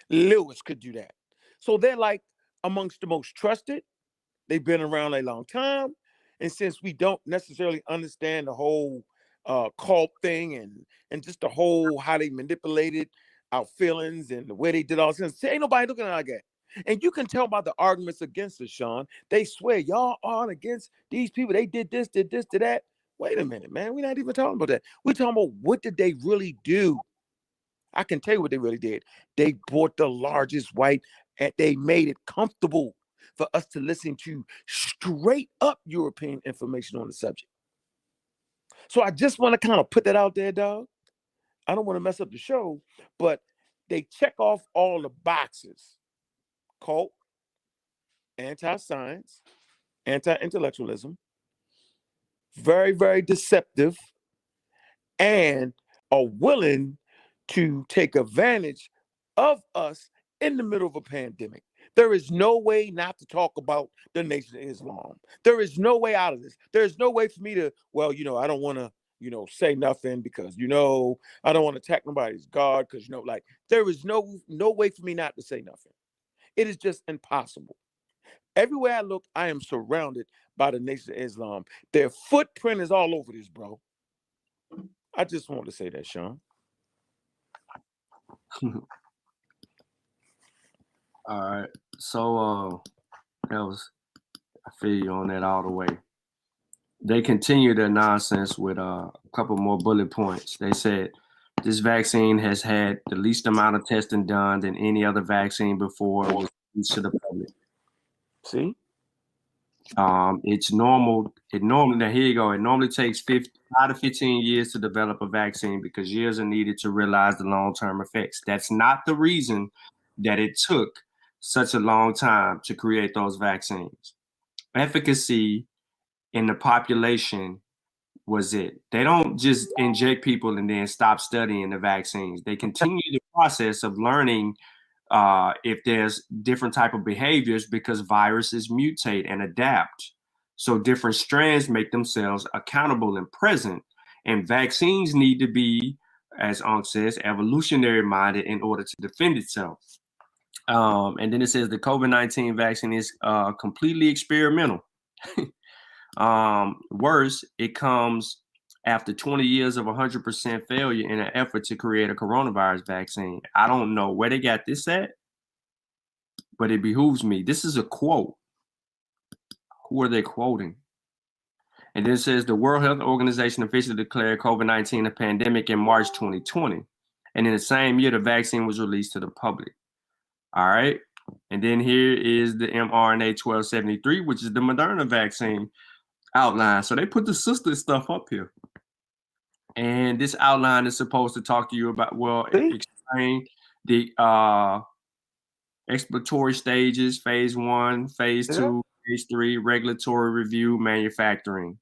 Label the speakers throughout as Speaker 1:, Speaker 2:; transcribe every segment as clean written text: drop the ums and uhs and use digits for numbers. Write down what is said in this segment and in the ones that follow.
Speaker 1: Lewis could do that. So they're like amongst the most trusted. They've been around a long time. And since we don't necessarily understand the whole cult thing and just the whole how they manipulated our feelings and the way they did all this, ain't nobody looking at that. And you can tell by the arguments against us, Sean. They swear y'all aren't against these people. They did this, did that. Wait a minute, man. We're not even talking about that. We're talking about what did they really do? I can tell you what they really did. They bought the largest white and they made it comfortable for us to listen to straight up European information on the subject. So I just want to kind of put that out there, dog. I don't want to mess up the show, but they check off all the boxes: cult, anti-science, anti-intellectualism, very, very deceptive, and are willing to take advantage of us in the middle of a pandemic. There is no way not to talk about the Nation of Islam. There is no way out of this. There is no way for me to, well, I don't want to, say nothing because, I don't want to attack nobody's God because, like there is no way for me not to say nothing. It is just impossible. Everywhere I look, I am surrounded by the Nation of Islam. Their footprint is all over this, bro. I just wanted to say that, Sean.
Speaker 2: All right. So I feel you on that all the way. They continue their nonsense with a couple more bullet points. They said this vaccine has had the least amount of testing done than any other vaccine before it was released to the public.
Speaker 1: See?
Speaker 2: It's normal. Now here you go. It normally takes 5 to 15 years to develop a vaccine because years are needed to realize the long-term effects. That's not the reason that it took such a long time to create those vaccines. Efficacy in the population was it. They don't just inject people and then stop studying the vaccines. They continue the process of learning if there's different type of behaviors because viruses mutate and adapt. So different strands make themselves accountable and present. And vaccines need to be, as Ankh says, evolutionary minded in order to defend itself. And then it says the COVID-19 vaccine is completely experimental. Worse, it comes after 20 years of 100% failure in an effort to create a coronavirus vaccine. I don't know where they got this at, but it behooves me. This is a quote. Who are they quoting? And then it says the World Health Organization officially declared COVID-19 a pandemic in March 2020. And in the same year, the vaccine was released to the public. All right. And then here is the mRNA 1273, which is the Moderna vaccine outline. So they put the sister stuff up here. And this outline is supposed to talk to you about, explain the exploratory stages, phase 1, phase 2, phase 3, regulatory review, manufacturing.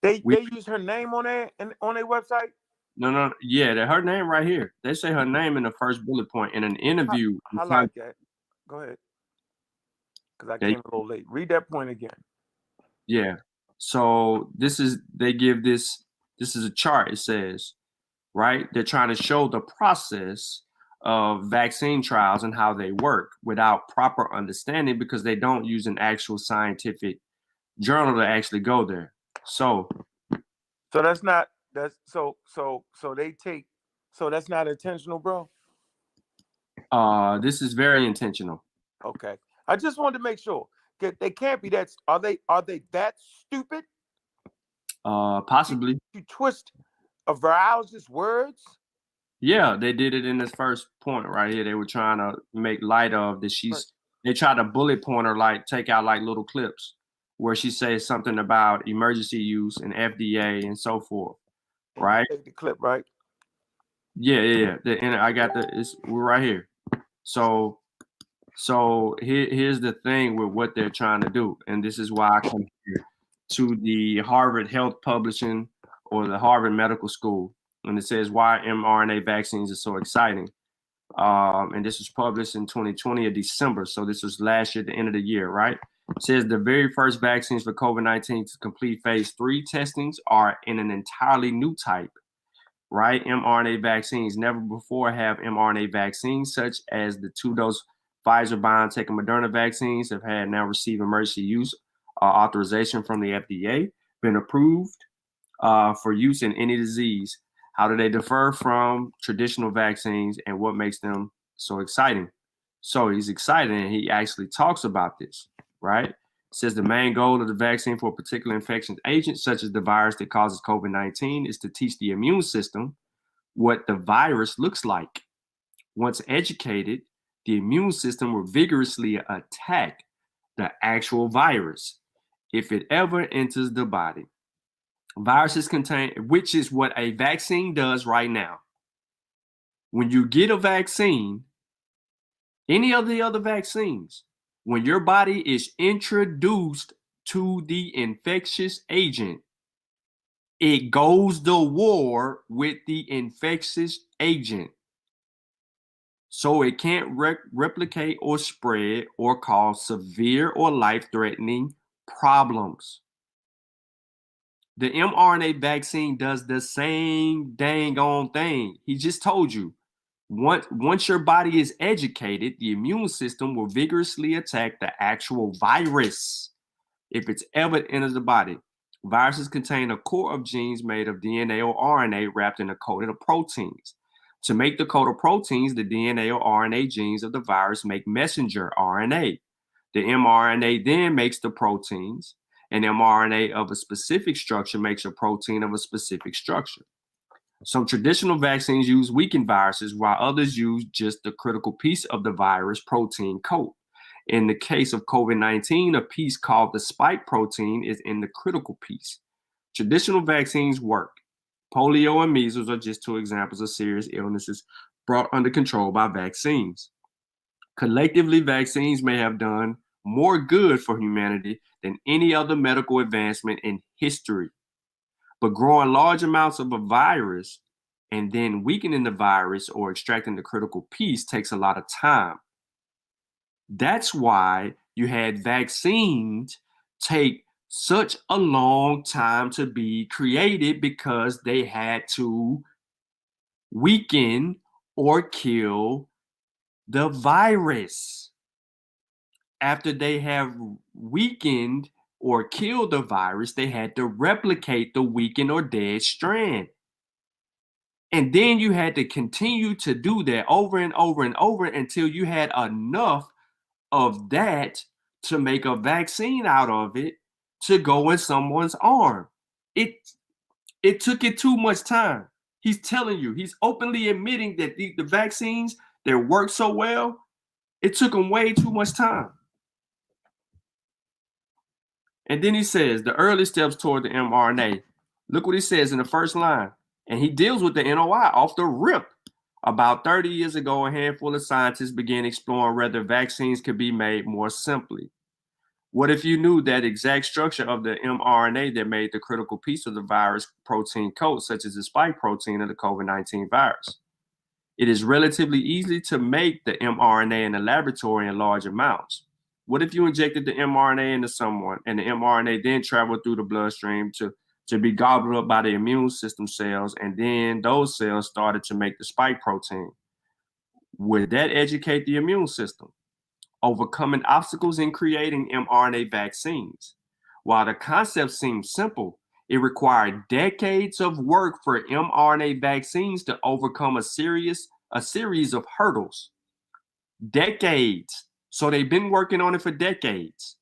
Speaker 1: They use her name on their website?
Speaker 2: No. Yeah, her name right here. They say her name in the first bullet point in an interview.
Speaker 1: I like that. Go ahead. Because I came a little late. Read that point again.
Speaker 2: Yeah. So this is a chart. It says, right? They're trying to show the process of vaccine trials and how they work without proper understanding because they don't use an actual scientific journal to actually go there. So
Speaker 1: that's not intentional, bro.
Speaker 2: This is very intentional.
Speaker 1: Okay. I just wanted to make sure. They can't be that. Are they that stupid?
Speaker 2: Possibly.
Speaker 1: To twist a virologist's words?
Speaker 2: Yeah, they did it in this first point right here. They were trying to make light of that they tried to bullet point her, like take out like little clips where she says something about emergency use and FDA and so forth. Right?
Speaker 1: Take the clip, right?
Speaker 2: Yeah. And I got we're right here. So here's the thing with what they're trying to do. And this is why I come here to the Harvard Health Publishing or the Harvard Medical School. And it says why mRNA vaccines are so exciting. And this was published in 2020 of December. So this was last year, the end of the year, right? It says the very first vaccines for COVID-19 to complete phase 3 testings are in an entirely new type. right? mRNA vaccines. Never before have mRNA vaccines, such as the 2-dose Pfizer, BioNTech, and Moderna vaccines, have had now received emergency use authorization from the FDA, been approved for use in any disease. How do they differ from traditional vaccines, and what makes them so exciting? So he's excited, and he actually talks about this, right? Says the main goal of the vaccine for a particular infectious agent, such as the virus that causes COVID-19, is to teach the immune system what the virus looks like. Once educated, the immune system will vigorously attack the actual virus if it ever enters the body. Viruses contain, which is what a vaccine does right now. When you get a vaccine, any of the other vaccines, when your body is introduced to the infectious agent, it goes to war with the infectious agent. So it can't replicate or spread or cause severe or life-threatening problems. The mRNA vaccine does the same dang on thing. He just told you. Once your body is educated, the immune system will vigorously attack the actual virus if it's ever enters the body. Viruses contain a core of genes made of DNA or RNA wrapped in a coating of proteins. To make the coat of proteins, the DNA or RNA genes of the virus make messenger RNA. The mRNA then makes the proteins. An mRNA of a specific structure makes a protein of a specific structure. Some traditional vaccines use weakened viruses, while others use just the critical piece of the virus protein coat. In the case of COVID-19, a piece called the spike protein is in the critical piece. Traditional vaccines work. Polio and measles are just two examples of serious illnesses brought under control by vaccines. Collectively, vaccines may have done more good for humanity than any other medical advancement in history. But growing large amounts of a virus and then weakening the virus or extracting the critical piece takes a lot of time. That's why you had vaccines take such a long time to be created, because they had to weaken or kill the virus. After they have weakened or killed the virus, they had to replicate the weakened or dead strand. And then you had to continue to do that over and over and over until you had enough of that to make a vaccine out of it to go in someone's arm. It took it too much time. He's telling you, he's openly admitting that the vaccines that work so well, it took him way too much time. And then he says the early steps toward the mRNA. Look what he says in the first line. And he deals with the NOI off the rip. About 30 years ago, a handful of scientists began exploring whether vaccines could be made more simply. What if you knew that exact structure of the mRNA that made the critical piece of the virus protein coat, such as the spike protein of the COVID-19 virus? It is relatively easy to make the mRNA in the laboratory in large amounts. What if you injected the mRNA into someone and the mRNA then traveled through the bloodstream to be gobbled up by the immune system cells, and then those cells started to make the spike protein? Would that educate the immune system? Overcoming obstacles in creating mRNA vaccines. While the concept seems simple, it required decades of work for mRNA vaccines to overcome a series of hurdles. Decades. So they've been working on it for decades.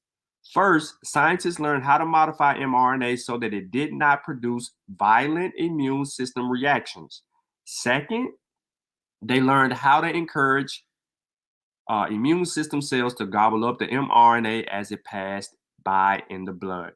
Speaker 2: First, scientists learned how to modify mRNA so that it did not produce violent immune system reactions. Second, they learned how to encourage immune system cells to gobble up the mRNA as it passed by in the blood.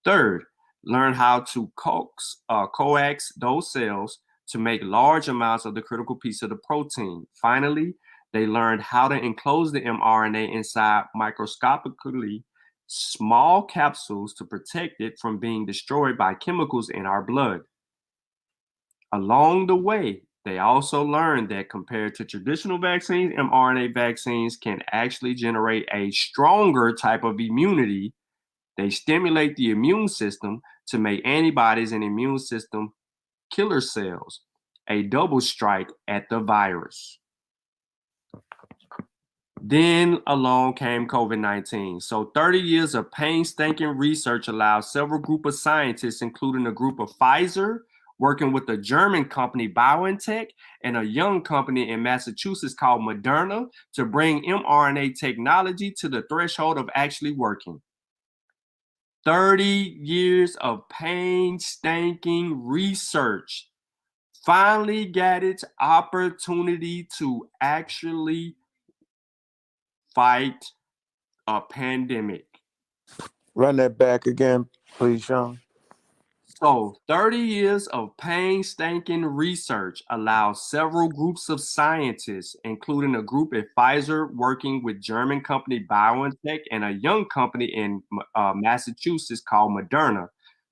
Speaker 2: Third, learn how to coax those cells to make large amounts of the critical piece of the protein. Finally, they learned how to enclose the mRNA inside microscopically small capsules to protect it from being destroyed by chemicals in our blood. Along the way, they also learned that compared to traditional vaccines, mRNA vaccines can actually generate a stronger type of immunity. They stimulate the immune system to make antibodies and immune system killer cells. a double strike at the virus. Then along came COVID-19. So 30 years of painstaking research allowed several group of scientists, including a group of Pfizer, working with a German company, BioNTech, and a young company in Massachusetts called Moderna, to bring mRNA technology to the threshold of actually working. 30 years of painstaking research finally got its opportunity to actually fight a pandemic.
Speaker 1: Run that back again, please, Sean.
Speaker 2: So 30 years of painstaking research allows several groups of scientists, including a group at Pfizer working with German company BioNTech and a young company in Massachusetts called Moderna,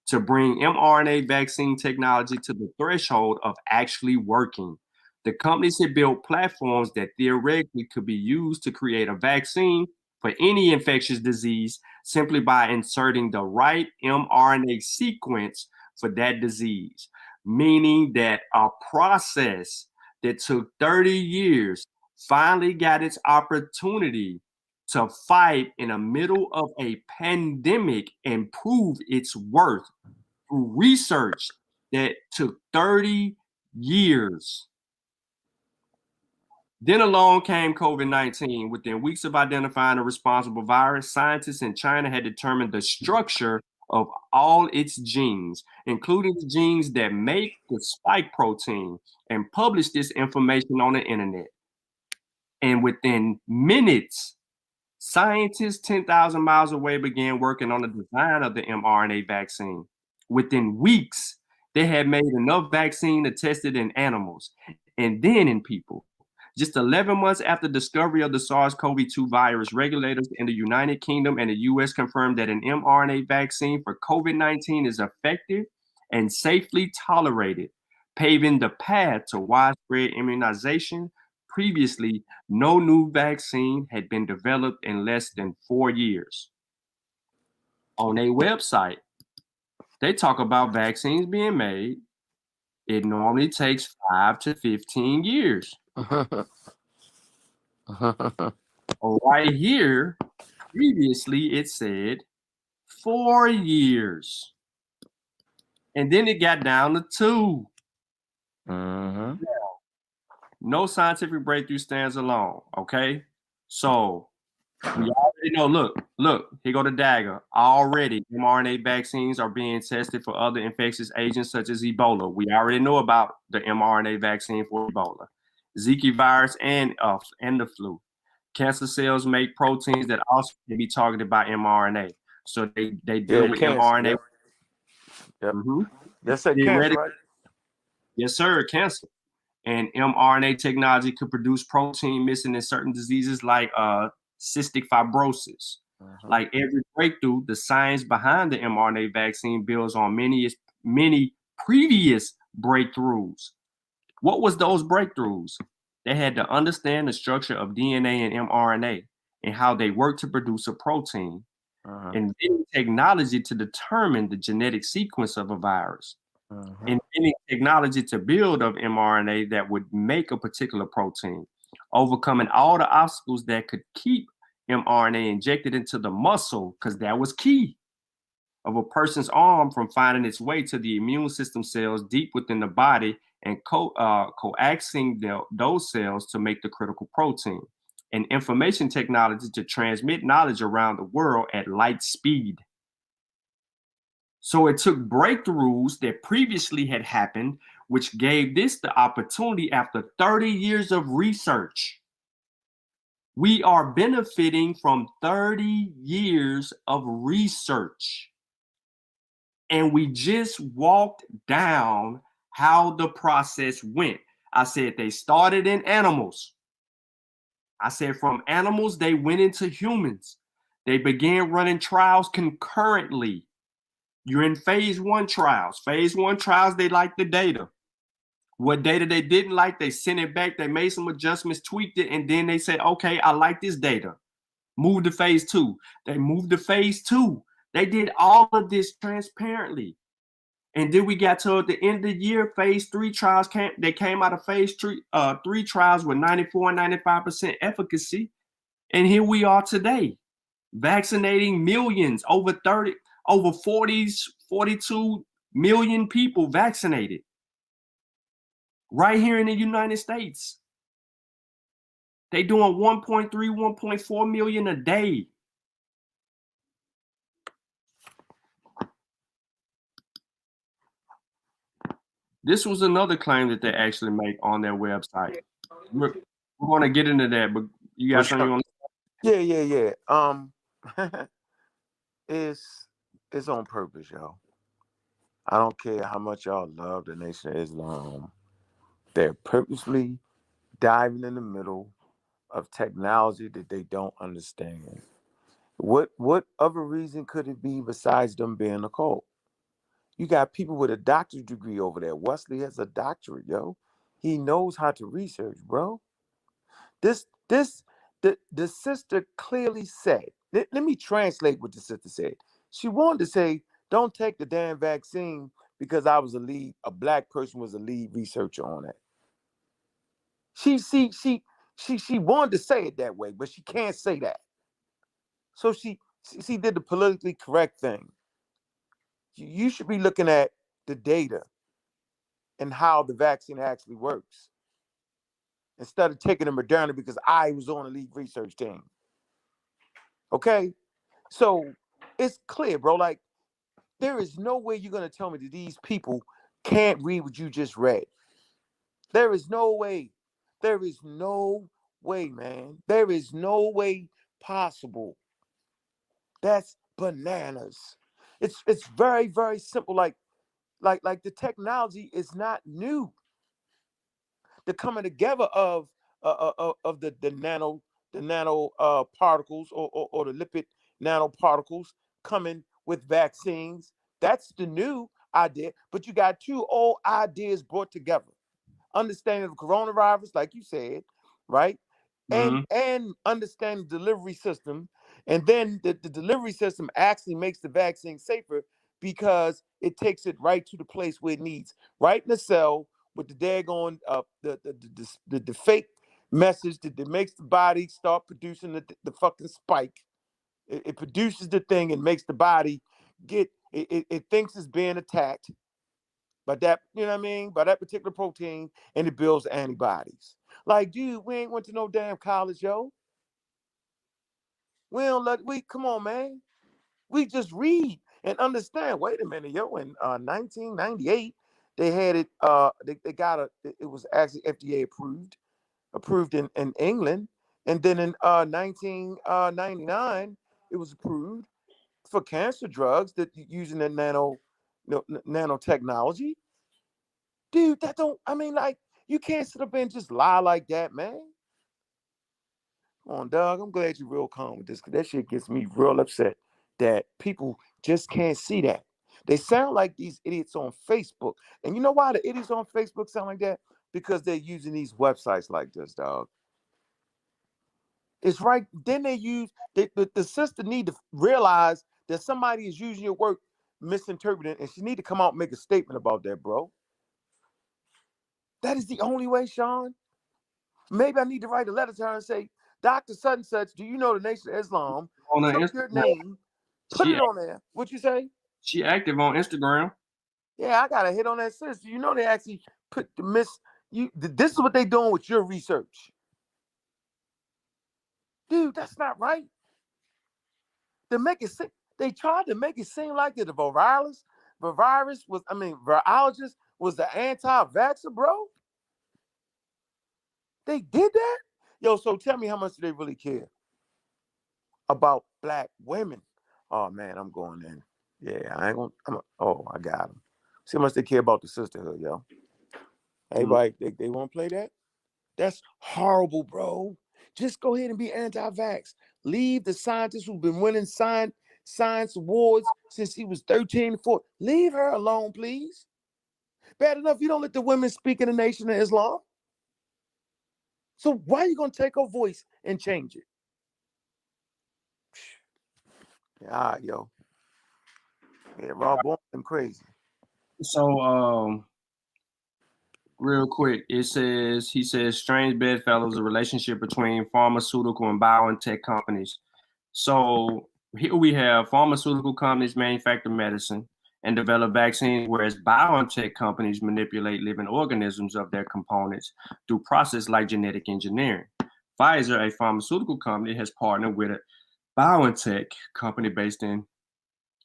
Speaker 2: to bring mRNA vaccine technology to the threshold of actually working. The companies had built platforms that theoretically could be used to create a vaccine for any infectious disease simply by inserting the right mRNA sequence for that disease, meaning that a process that took 30 years finally got its opportunity to fight in the middle of a pandemic and prove its worth through research that took 30 years. Then along came COVID-19. Within weeks of identifying a responsible virus, scientists in China had determined the structure of all its genes, including the genes that make the spike protein, and published this information on the internet. And within minutes, scientists 10,000 miles away began working on the design of the mRNA vaccine. Within weeks, they had made enough vaccine to test it in animals and then in people. Just 11 months after discovery of the SARS-CoV-2 virus, regulators in the United Kingdom and the US confirmed that an mRNA vaccine for COVID-19 is effective and safely tolerated, paving the path to widespread immunization. Previously, no new vaccine had been developed in less than 4 years. On their website, they talk about vaccines being made. It normally takes 5 to 15 years. Right here, previously it said 4 years. And then it got down to 2. No scientific breakthrough stands alone, okay? So we already know, look, here go the dagger. Already, mRNA vaccines are being tested for other infectious agents such as Ebola. We already know about the mRNA vaccine for Ebola, Zika virus, and the flu. Cancer cells make proteins that also can be targeted by mRNA. So they deal with
Speaker 1: cancer,
Speaker 2: mRNA.
Speaker 1: Yep. That's a cancer, right?
Speaker 2: Yes, sir, cancer. And mRNA technology could produce protein missing in certain diseases like cystic fibrosis. Like every breakthrough, the science behind the mRNA vaccine builds on many previous breakthroughs. What was those breakthroughs? They had to understand the structure of DNA and mRNA and how they work to produce a protein, and then technology to determine the genetic sequence of a virus, and any technology to build of mRNA that would make a particular protein, overcoming all the obstacles that could keep mRNA injected into the muscle, because that was key, of a person's arm from finding its way to the immune system cells deep within the body and coaxing those cells to make the critical protein, and information technology to transmit knowledge around the world at light speed. So it took breakthroughs that previously had happened, which gave this the opportunity after 30 years of research. We are benefiting from 30 years of research. And we just walked down how the process went. I said they started in animals. I said from animals, they went into humans. They began running trials concurrently. You're in phase 1 trials. Phase 1 trials, they like the data. What data they didn't like, they sent it back. They made some adjustments, tweaked it, and then they said, okay, I like this data. Move to phase 2. They moved to phase 2. They did all of this transparently. And then we got to the end of the year, phase 3 trials came out of phase 3 trials with 94 and 95% efficacy. And here we are today, vaccinating millions, over 42 million people vaccinated right here in the United States. They doing 1.3, 1.4 million a day. This was another claim that they actually make on their website. We're going to get into that, but you got something you want
Speaker 1: to? Yeah. It's on purpose, y'all. I don't care how much y'all love the Nation of Islam. They're purposely diving in the middle of technology that they don't understand. What other reason could it be besides them being a cult? You got people with a doctorate degree over there. Wesley has a doctorate, yo. He knows how to research, bro. The sister clearly said, let me translate what the sister said. She wanted to say, don't take the damn vaccine because a black person was a lead researcher on it. She wanted to say it that way, but she can't say that. So she did the politically correct thing. You should be looking at the data and how the vaccine actually works instead of taking the Moderna because I was on the lead research team. Okay? So it's clear, bro. Like, there is no way you're going to tell me that these people can't read what you just read. There is no way. There is no way, man. There is no way possible. That's bananas. It's very, very simple. Like the technology is not new. The coming together of the nano particles or the lipid nanoparticles coming with vaccines. That's the new idea. But you got two old ideas brought together. Understanding the coronavirus, like you said, right? And understanding the delivery system. And then the delivery system actually makes the vaccine safer because it takes it right to the place where it needs, right in the cell with the daggone the fake message that makes the body start producing the fucking spike. It produces the thing and makes the body it thinks it's being attacked by that, you know what I mean, by that particular protein, and it builds antibodies. Like, dude, we ain't went to no damn college, yo. Come on, man. We just read and understand. Wait a minute, yo. In 1998, they had it. They got it was actually FDA approved in England, and then in 1999, it was approved for cancer drugs that using the nanotechnology. Dude, like, you can't sit up and just lie like that, man. Come on, Doug. I'm glad you're real calm with this because that shit gets me real upset that people just can't see that. They sound like these idiots on Facebook. And you know why the idiots on Facebook sound like that? Because they're using these websites like this, dog. It's right. Then the sister need to realize that somebody is using your work misinterpreting, and she need to come out and make a statement about that, bro. That is the only way, Sean. Maybe I need to write a letter to her and say, Dr. Such and Such, do you know the Nation of Islam took your name, put it on there. What you say?
Speaker 2: She active on Instagram.
Speaker 1: Yeah, I got to hit on that sister. You know they actually put this is what they doing with your research. Dude, that's not right. They tried to make it seem like that the virologist was the anti-vaxxer, bro. They did that? Yo, so tell me, how much do they really care about black women? Oh man, I'm going in. Yeah, I ain't gonna. I got them. See how much they care about the sisterhood, yo. Everybody, they want to play that? That's horrible, bro. Just go ahead and be anti-vax. Leave the scientist who's been winning science awards since he was 13 and 14. Leave her alone, please. Bad enough you don't let the women speak in the Nation of Islam. So why are you gonna take her voice and change it? All right, yo. Yeah, Rob Bowen, I'm crazy.
Speaker 2: So, real quick, he says, strange bedfellows, a relationship between pharmaceutical and biotech companies. So here we have pharmaceutical companies manufacture medicine and develop vaccines, whereas biotech companies manipulate living organisms of their components through process like genetic engineering. Pfizer, a pharmaceutical company, has partnered with a biotech company based in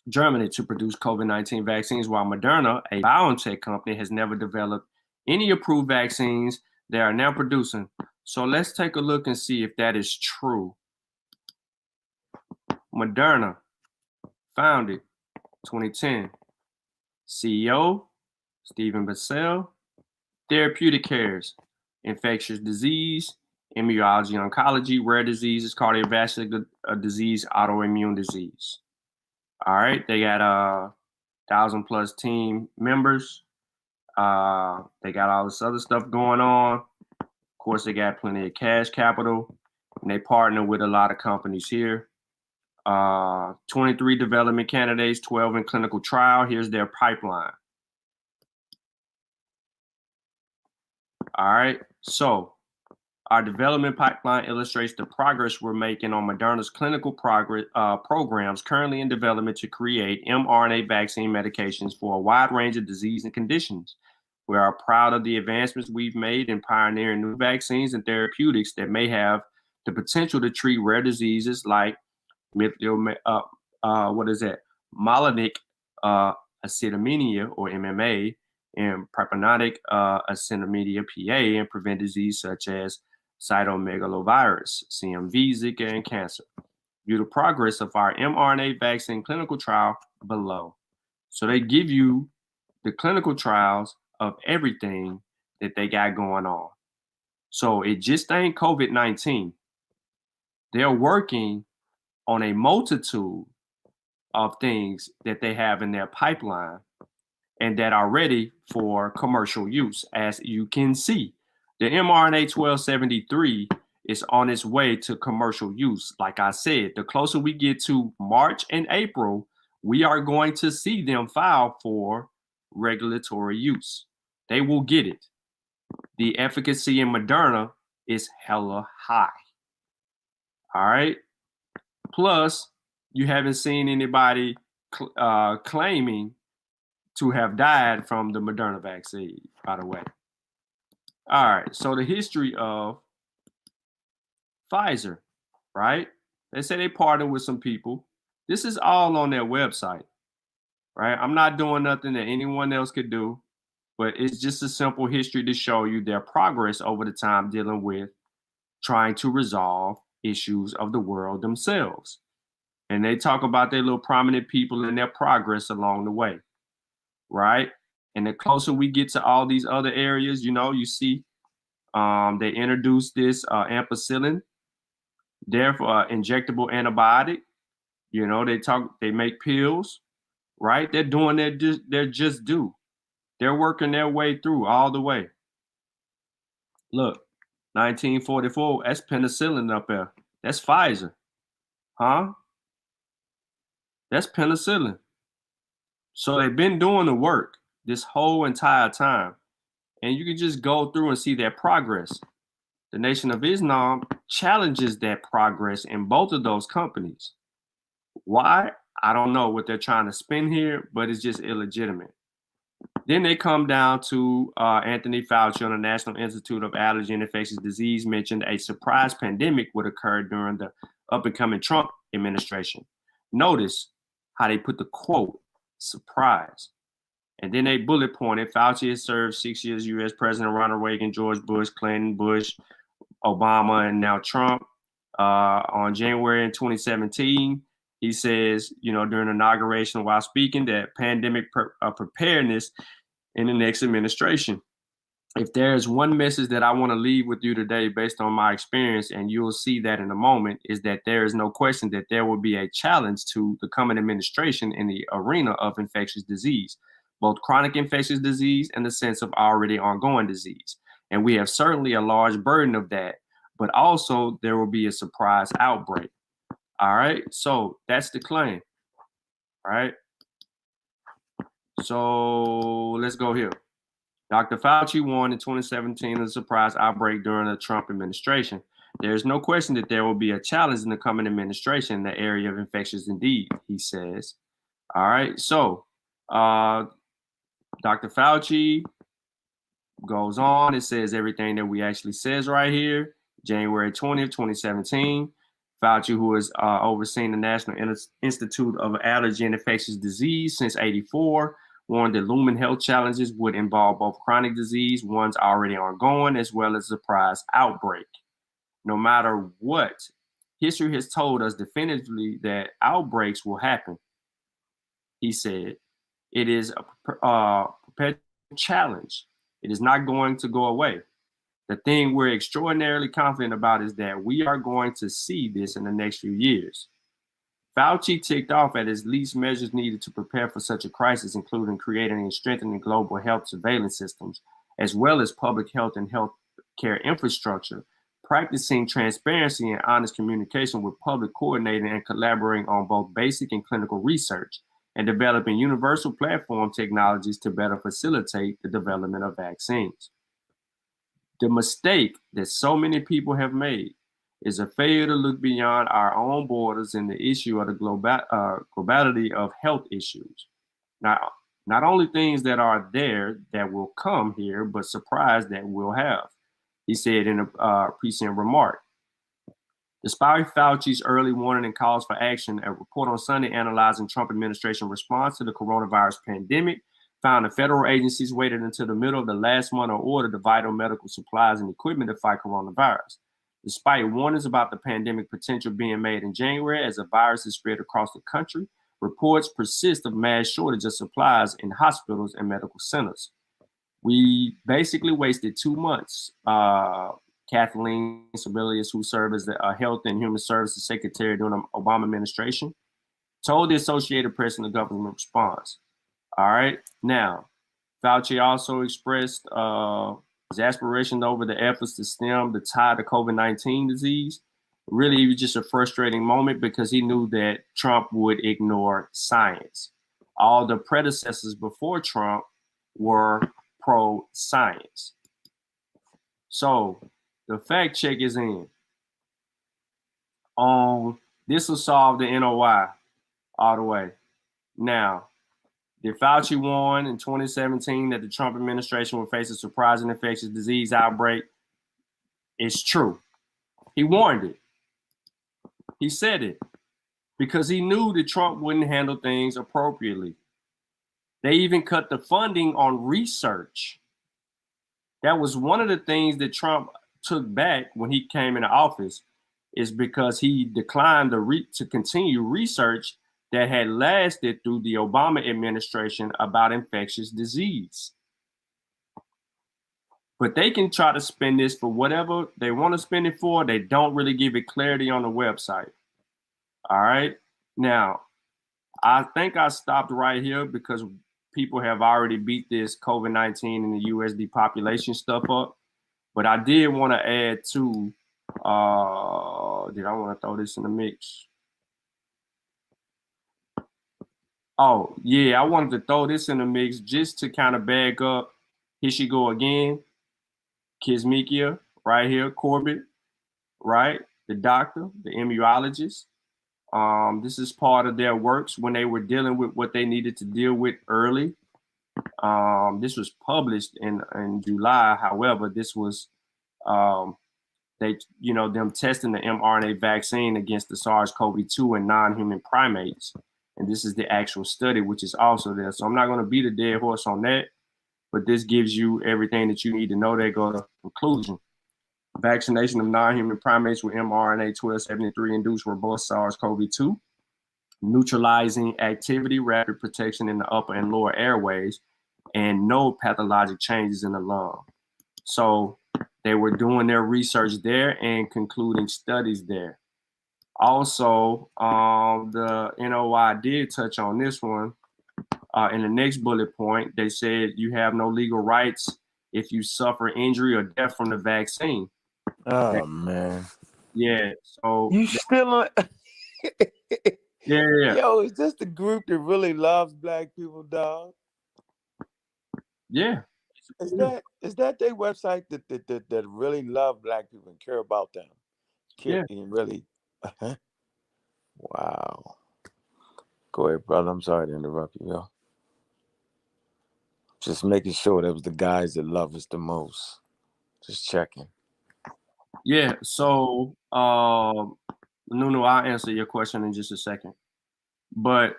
Speaker 2: Germany to produce COVID-19 vaccines, while Moderna, a biotech company, has never developed any approved vaccines they are now producing. So let's take a look and see if that is true. Moderna, founded 2010. CEO, Stephen Bassell. Therapeutic cares, infectious disease, immunology, oncology, rare diseases, cardiovascular disease, autoimmune disease. All right, they got 1,000+ team members. They got all this other stuff going on. Of course, they got plenty of cash capital, and they partner with a lot of companies here. 23 development candidates, 12 in clinical trial. Here's their pipeline. All right, so our development pipeline illustrates the progress we're making on Moderna's clinical programs currently in development to create mRNA vaccine medications for a wide range of disease and conditions. We are proud of the advancements we've made in pioneering new vaccines and therapeutics that may have the potential to treat rare diseases like Malonic acidemia or MMA, and Prepanotic acidemia PA, and prevent disease such as cytomegalovirus, CMV, Zika, and cancer. View the progress of our mRNA vaccine clinical trial below. So they give you the clinical trials of everything that they got going on. So it just ain't COVID-19. They're working on a multitude of things that they have in their pipeline and that are ready for commercial use. As you can see, the mRNA 1273 is on its way to commercial use. Like I said, the closer we get to March and April, we are going to see them file for regulatory use. They will get it. The efficacy in Moderna is hella high. All right. Plus, you haven't seen anybody claiming to have died from the Moderna vaccine, by the way. All right, so the history of Pfizer, right? They say they partnered with some people. This is all on their website, right? I'm not doing nothing that anyone else could do, but it's just a simple history to show you their progress over the time dealing with trying to resolve issues of the world themselves. And they talk about their little prominent people and their progress along the way, right? And the closer we get to all these other areas, you see they introduced this ampicillin, therefore injectable antibiotic. They make pills, right? They're doing their just due. They're working their way through all the way. Look, 1944, that's penicillin up there. That's Pfizer. Huh? That's penicillin. So they've been doing the work this whole entire time. And you can just go through and see their progress. The Nation of Islam challenges that progress in both of those companies. Why? I don't know what they're trying to spin here, but it's just illegitimate. Then they come down to Anthony Fauci on the National Institute of Allergy and Infectious Disease mentioned a surprise pandemic would occur during the up-and-coming Trump administration. Notice how they put the quote, surprise. And then they bullet pointed, Fauci has served 6 years U.S. President Ronald Reagan, George Bush, Clinton, Bush, Obama, and now Trump. On January in 2017, he says, during inauguration while speaking, that pandemic preparedness in the next administration. If there's one message that I want to leave with you today based on my experience, and you'll see that in a moment, is that there is no question that there will be a challenge to the coming administration in the arena of infectious disease, both chronic infectious disease and the sense of already ongoing disease. And we have certainly a large burden of that, but also there will be a surprise outbreak. All right, so that's the claim, right? So let's go here. Dr. Fauci warned in 2017 of a surprise outbreak during the Trump administration. There is no question that there will be a challenge in the coming administration in the area of infectious disease, he says. All right, so Dr. Fauci goes on. It says everything that we actually says right here. January 20th, 2017. Fauci, who has overseen the National Institute of Allergy and Infectious Disease since 84, warned that looming health challenges would involve both chronic disease, ones already ongoing, as well as a surprise outbreak. No matter what, history has told us definitively that outbreaks will happen, he said. It is a perpetual challenge. It is not going to go away. The thing we're extraordinarily confident about is that we are going to see this in the next few years. Fauci ticked off at his least measures needed to prepare for such a crisis, including creating and strengthening global health surveillance systems, as well as public health and health care infrastructure, practicing transparency and honest communication with public, coordinating and collaborating on both basic and clinical research, and developing universal platform technologies to better facilitate the development of vaccines. The mistake that so many people have made is a failure to look beyond our own borders in the issue of the globality of health issues. Now, not only things that are there that will come here, but surprise that we'll have, he said in a prescient remark. Despite Fauci's early warning and calls for action, a report on Sunday analyzing Trump administration response to the coronavirus pandemic found that federal agencies waited until the middle of the last month to order the vital medical supplies and equipment to fight coronavirus. Despite warnings about the pandemic potential being made in January as the virus is spread across the country, reports persist of mass shortage of supplies in hospitals and medical centers. We basically wasted 2 months. Kathleen Sebelius, who served as the Health and Human Services Secretary during the Obama administration, told the Associated Press in the government response. All right. Now, Fauci also expressed exasperation over the efforts to stem the tide of COVID-19 disease. Really, it was just a frustrating moment because he knew that Trump would ignore science. All the predecessors before Trump were pro-science. So the fact check is in. This will solve the NOI all the way. Now, did Fauci warn in 2017 that the Trump administration would face a surprising infectious disease outbreak? It's true. He warned it. He said it because he knew that Trump wouldn't handle things appropriately. They even cut the funding on research. That was one of the things that Trump took back when he came into office, is because he declined to continue research that had lasted through the Obama administration about infectious disease. But they can try to spend this for whatever they want to spend it for. They don't really give it clarity on the website. All right. Now, I think I stopped right here because people have already beat this COVID-19 and the US depopulation stuff up. But I did want to add to, did I want to throw this in the mix? Oh, yeah, I wanted to throw this in the mix just to kind of back up. Here she go again. Kismikia, right here, Corbett, right? The doctor, the immunologist. This is part of their works when they were dealing with what they needed to deal with early. This was published in July. However, this was them testing the mRNA vaccine against the SARS-CoV-2 in non-human primates. And this is the actual study, which is also there. So I'm not going to beat a dead horse on that, but this gives you everything that you need to know. They go to conclusion. Vaccination of non-human primates with mRNA 1273 induced robust SARS-CoV-2, neutralizing activity, rapid protection in the upper and lower airways, and no pathologic changes in the lung. So they were doing their research there and concluding studies there. Also, the NOI did touch on this one. In the next bullet point, they said you have no legal rights if you suffer injury or death from the vaccine.
Speaker 1: Oh, man.
Speaker 2: Yeah. So
Speaker 1: you still on?
Speaker 2: yeah.
Speaker 1: Yo, is this the group that really loves black people, dog?
Speaker 2: Yeah.
Speaker 1: Is that their website that really love black people and care about them? Care
Speaker 2: Yeah.
Speaker 1: and really wow. Go ahead, brother. I'm sorry to interrupt you, yo. Just making sure that was the guys that love us the most. Just checking.
Speaker 2: Yeah. So, Nunu, I'll answer your question in just a second. But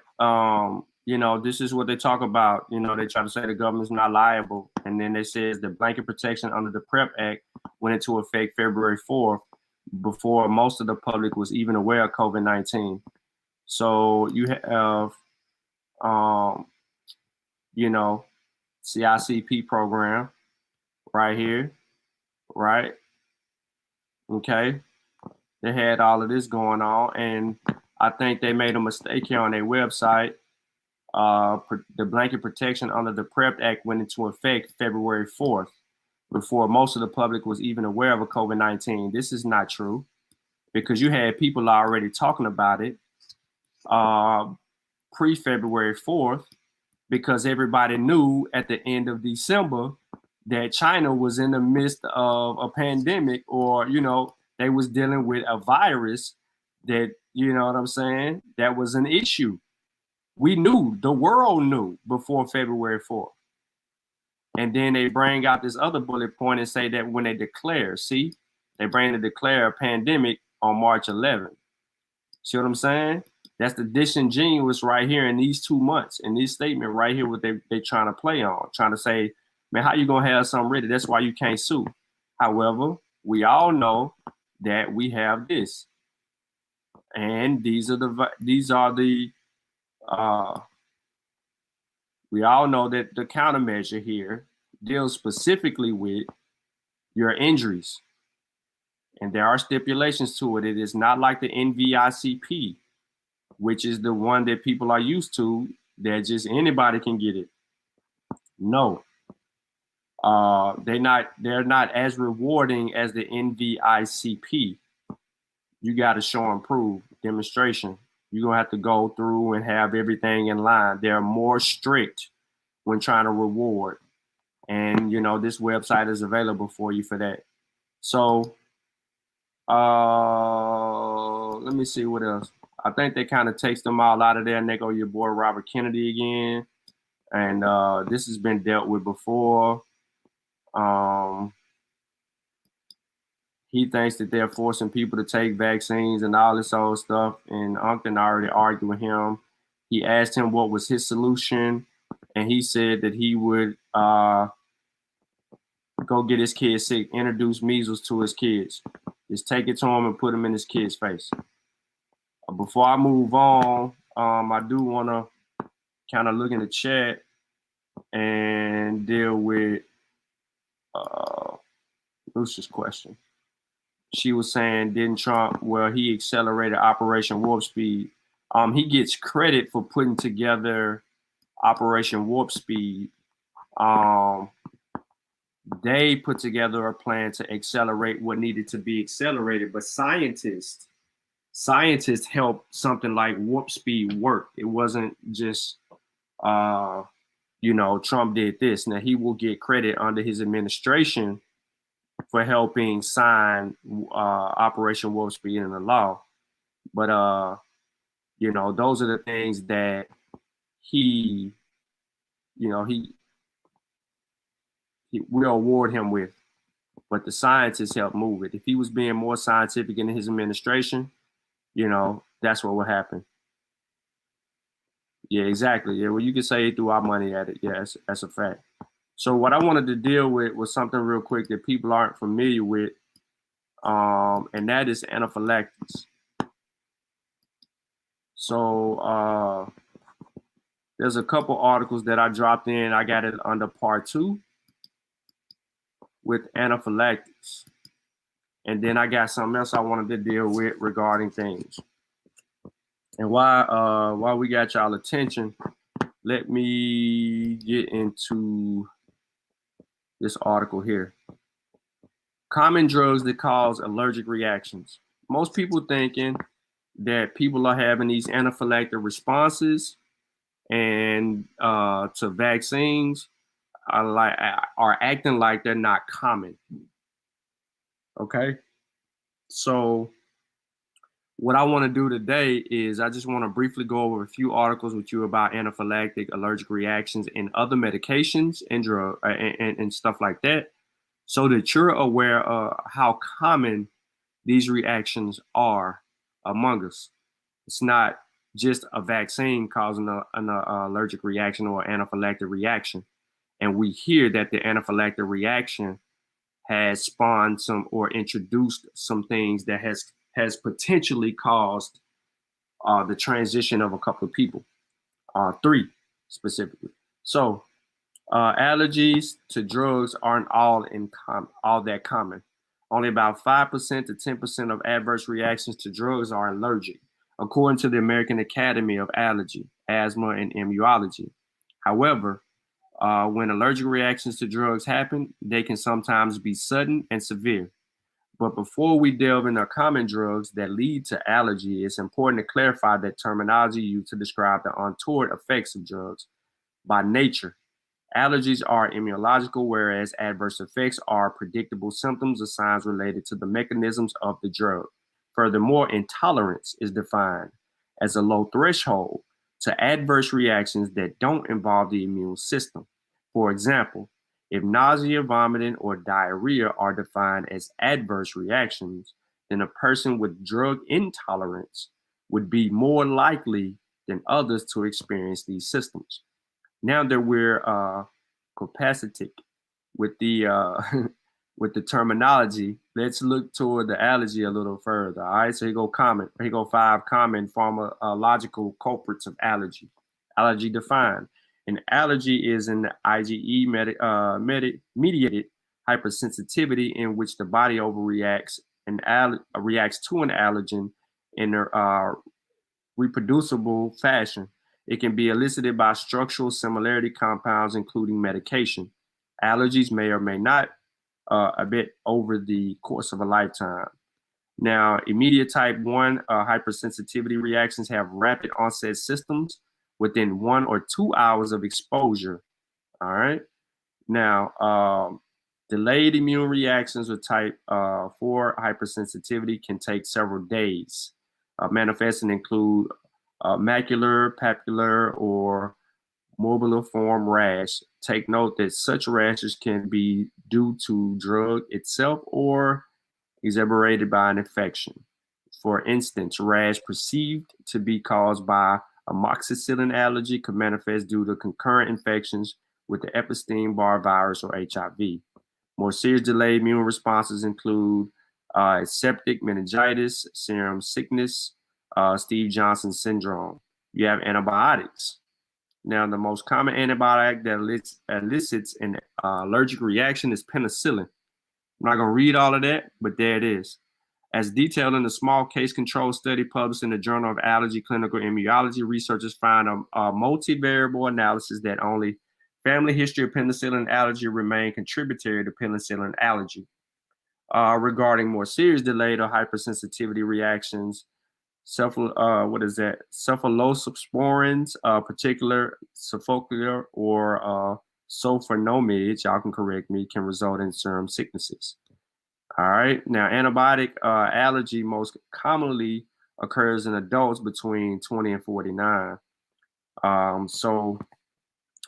Speaker 2: this is what they talk about. They try to say the government's not liable, and then they says the blanket protection under the PrEP Act went into effect February 4th, before most of the public was even aware of COVID-19. So you have, um, you know, CICP program right here, right? Okay, they had all of this going on, and I think they made a mistake here on their website. The blanket protection under the PrEP Act went into effect February 4th, before most of the public was even aware of a COVID-19. This is not true, because you had people already talking about it pre-February 4th, because everybody knew at the end of December that China was in the midst of a pandemic, or, they was dealing with a virus that, you know what I'm saying, that was an issue. We knew, the world knew before February 4th. And then they bring out this other bullet point and say that when they declare, they bring to declare a pandemic on March 11th. See what I'm saying? That's the disingenuous right here in these 2 months, in this statement right here, what they trying to play on, trying to say, man, how you gonna have something ready? That's why you can't sue. However, we all know that we have this, and these are the we all know that the countermeasure here deals specifically with your injuries, and there are stipulations to it. It is not like the NVICP, which is the one that people are used to, that just anybody can get it. No, they're not as rewarding as the NVICP. You got to show and prove demonstration. You're gonna have to go through and have everything in line. They're more strict when trying to reward, and this website is available for you for that. So let me see what else. I think they kind of takes them all out of there, and they go your boy Robert Kennedy again. And this has been dealt with before. He thinks that they're forcing people to take vaccines and all this old stuff. And Uncton already argued with him. He asked him what was his solution, and he said that he would go get his kids sick, introduce measles to his kids. Just take it to him and put him in his kid's face. Before I move on, I do want to kind of look in the chat and deal with Lucia's question. She was saying, didn't Trump, well, he accelerated Operation Warp Speed. He gets credit for putting together Operation Warp Speed. They put together a plan to accelerate what needed to be accelerated, but scientists helped something like Warp Speed work. It wasn't just, Trump did this. Now, he will get credit under his administration for helping sign Operation Warp Speed in the law. But, those are the things that he will award him with. But the scientists help move it. If he was being more scientific in his administration, that's what would happen. Yeah, exactly. Yeah, well, you can say he threw our money at it. Yeah, that's a fact. So what I wanted to deal with was something real quick that people aren't familiar with, and that is anaphylaxis. So there's a couple articles that I dropped in. I got it under part 2 with anaphylaxis. And then I got something else I wanted to deal with regarding things. And while we got y'all attention, let me get into this article here. Common drugs that cause allergic reactions. Most people thinking that people are having these anaphylactic responses and to vaccines. are acting like they're not common. Okay, so what I want to do today is I just want to briefly go over a few articles with you about anaphylactic allergic reactions and other medications and drug and stuff like that, so that you're aware of how common these reactions are among us. It's not just a vaccine causing an allergic reaction or anaphylactic reaction. And we hear that the anaphylactic reaction has spawned some or introduced some things that has potentially caused the transition of a couple of people, three specifically. So allergies to drugs aren't all that common. Only about 5% to 10% of adverse reactions to drugs are allergic, according to the American Academy of Allergy, Asthma, and Immunology. However, when allergic reactions to drugs happen, they can sometimes be sudden and severe. But before we delve into common drugs that lead to allergy, it's important to clarify that terminology used to describe the untoward effects of drugs. By nature, allergies are immunological, whereas adverse effects are predictable symptoms or signs related to the mechanisms of the drug. Furthermore, intolerance is defined as a low threshold to adverse reactions that don't involve the immune system. For example, if nausea, vomiting, or diarrhea are defined as adverse reactions, then a person with drug intolerance would be more likely than others to experience these symptoms. Now that we're capacitic with the with the terminology, let's look toward the allergy a little further. All right, so here go 5 common pharmacological culprits of allergy. Allergy defined. An allergy is an mediated hypersensitivity in which the body overreacts and reacts to an allergen in a reproducible fashion. It can be elicited by structural similarity compounds, including medication. Allergies may or may not abate over the course of a lifetime. Now, immediate type 1 hypersensitivity reactions have rapid onset systems within 1 or 2 hours of exposure. All right. Now, delayed immune reactions with type 4 hypersensitivity can take several days. Manifesting include macular, papular, or morbilliform rash. Take note that such rashes can be due to drug itself or exacerbated by an infection. For instance, rash perceived to be caused by amoxicillin allergy could manifest due to concurrent infections with the Epstein-Barr virus or HIV. More serious delayed immune responses include septic meningitis, serum sickness, Steve Johnson syndrome. You have antibiotics. Now, the most common antibiotic that elicits an allergic reaction is penicillin. I'm not going to read all of that, but there it is. As detailed in a small case control study published in the Journal of Allergy Clinical Immunology, researchers found a multivariable analysis that only family history of penicillin allergy remained contributory to penicillin allergy. Regarding more serious delayed or hypersensitivity reactions, cephalosporins, particular sulfocula or sulfonomides, y'all can correct me, can result in serum sicknesses. All right. Now, antibiotic allergy most commonly occurs in adults between 20 and 49. So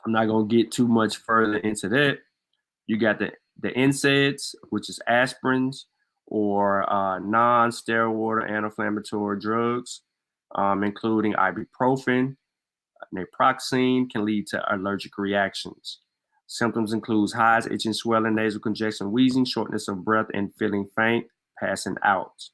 Speaker 2: I'm not going to get too much further into that. You got the NSAIDs, which is aspirins or non-steroid anti-inflammatory drugs, including ibuprofen, naproxen, can lead to allergic reactions. Symptoms include hives, itching, swelling, nasal congestion, wheezing, shortness of breath, and feeling faint, passing out.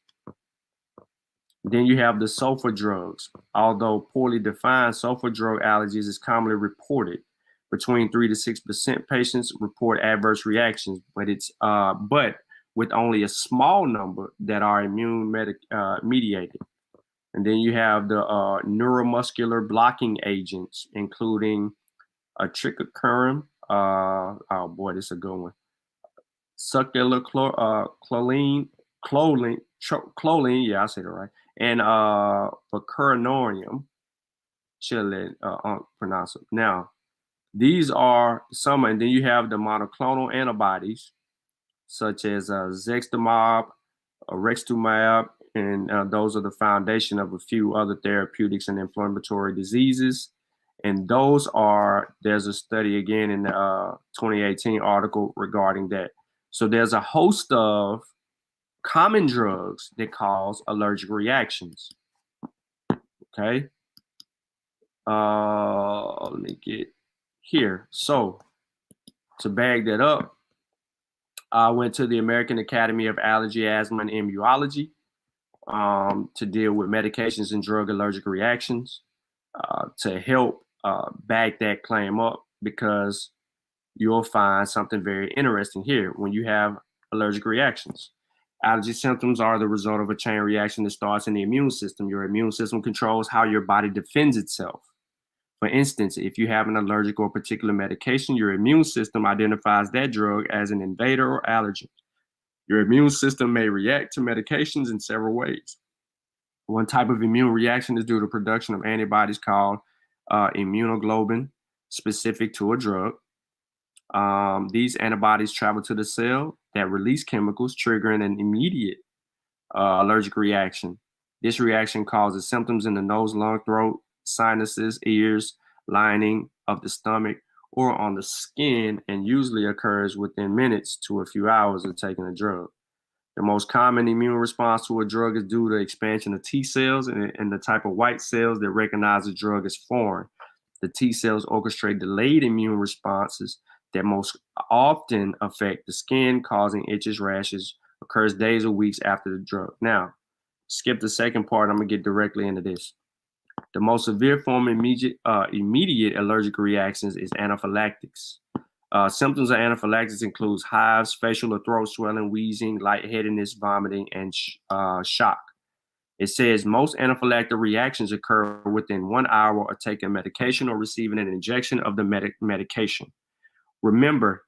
Speaker 2: Then you have the sulfur drugs. Although poorly defined, sulfur drug allergies is commonly reported. Between 3 to 6% patients report adverse reactions, but with only a small number that are immune mediated. And then you have the neuromuscular blocking agents, including atricicurin. Oh boy, this is a good one. Succinylcholine, yeah, I said it right. And bacuronium. Should let pronounce it. Now, These are some, and then you have the monoclonal antibodies, such as Zextamab, Rextumab, and those are the foundation of a few other therapeutics and inflammatory diseases. And those are, there's a study again in the 2018 article regarding that. So there's a host of common drugs that cause allergic reactions. Okay. Let me get here. So to bag that up, I went to the American Academy of Allergy, Asthma, and Immunology to deal with medications and drug allergic reactions to help back that claim up, because you'll find something very interesting here when you have allergic reactions. Allergy symptoms are the result of a chain reaction that starts in the immune system. Your immune system controls how your body defends itself. For instance, if you have an allergic or particular medication, your immune system identifies that drug as an invader or allergen. Your immune system may react to medications in several ways. One type of immune reaction is due to production of antibodies called immunoglobulin, specific to a drug. These antibodies travel to the cell that release chemicals, triggering an immediate allergic reaction. This reaction causes symptoms in the nose, lung, throat, sinuses, ears, lining of the stomach, or on the skin, and usually occurs within minutes to a few hours of taking a drug. The most common immune response to a drug is due to expansion of T cells and the type of white cells that recognize the drug as foreign. The T cells orchestrate delayed immune responses that most often affect the skin, causing itches, rashes, occurs days or weeks after the drug. Now, skip the second part. I'm going to get directly into this. The most severe form of immediate allergic reactions is anaphylactics. Symptoms of anaphylaxis includes hives, facial or throat swelling, wheezing, lightheadedness, vomiting, and shock. It says most anaphylactic reactions occur within 1 hour of taking medication or receiving an injection of the medication. Remember,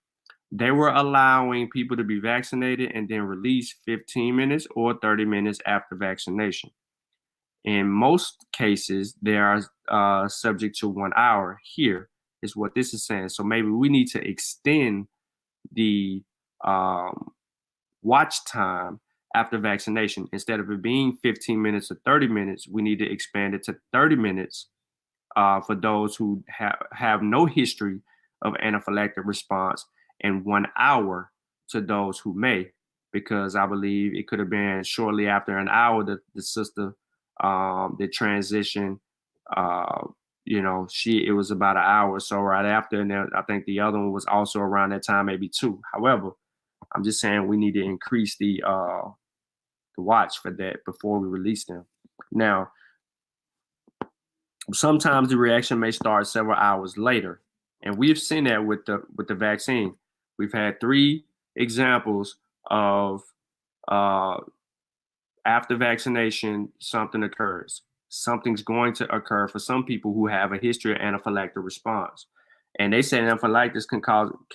Speaker 2: they were allowing people to be vaccinated and then released 15 minutes or 30 minutes after vaccination. In most cases, they are subject to 1 hour. Here is what this is saying. So maybe we need to extend the watch time after vaccination. Instead of it being 15 minutes or 30 minutes, we need to expand it to 30 minutes for those who have no history of anaphylactic response, and 1 hour to those who may, because I believe it could have been shortly after an hour that the sister that transitioned, it was about an hour or so right after, and then I think the other one was also around that time, maybe 2. However, I'm just saying we need to increase the watch for that before we release them. Now, sometimes the reaction may start several hours later, and we've seen that with the vaccine. We've had 3 examples of after vaccination, something occurs. Something's going to occur for some people who have a history of anaphylactic response. And they say anaphylaxis can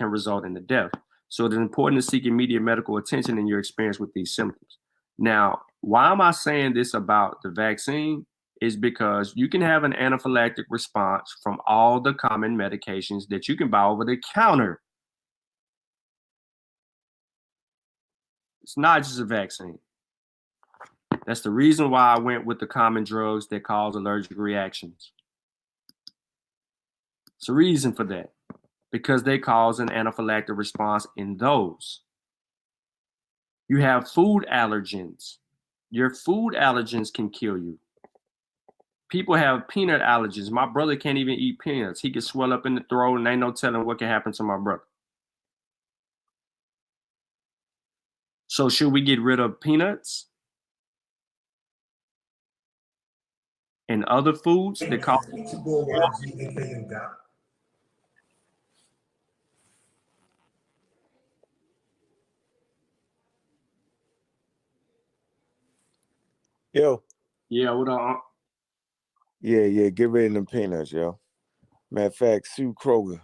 Speaker 2: result in the death. So it is important to seek immediate medical attention in your experience with these symptoms. Now, why am I saying this about the vaccine? Is because you can have an anaphylactic response from all the common medications that you can buy over the counter. It's not just a vaccine. That's the reason why I went with the common drugs that cause allergic reactions. It's a reason for that, because they cause an anaphylactic response in those. You have food allergens. Your food allergens can kill you. People have peanut allergies. My brother can't even eat peanuts. He can swell up in the throat, and ain't no telling what can happen to my brother. So should we get rid of peanuts and other foods that cause?
Speaker 1: Yo.
Speaker 2: Yeah, what up?
Speaker 1: Yeah, get rid of them peanuts, yo. Matter of fact, Sue Kroger,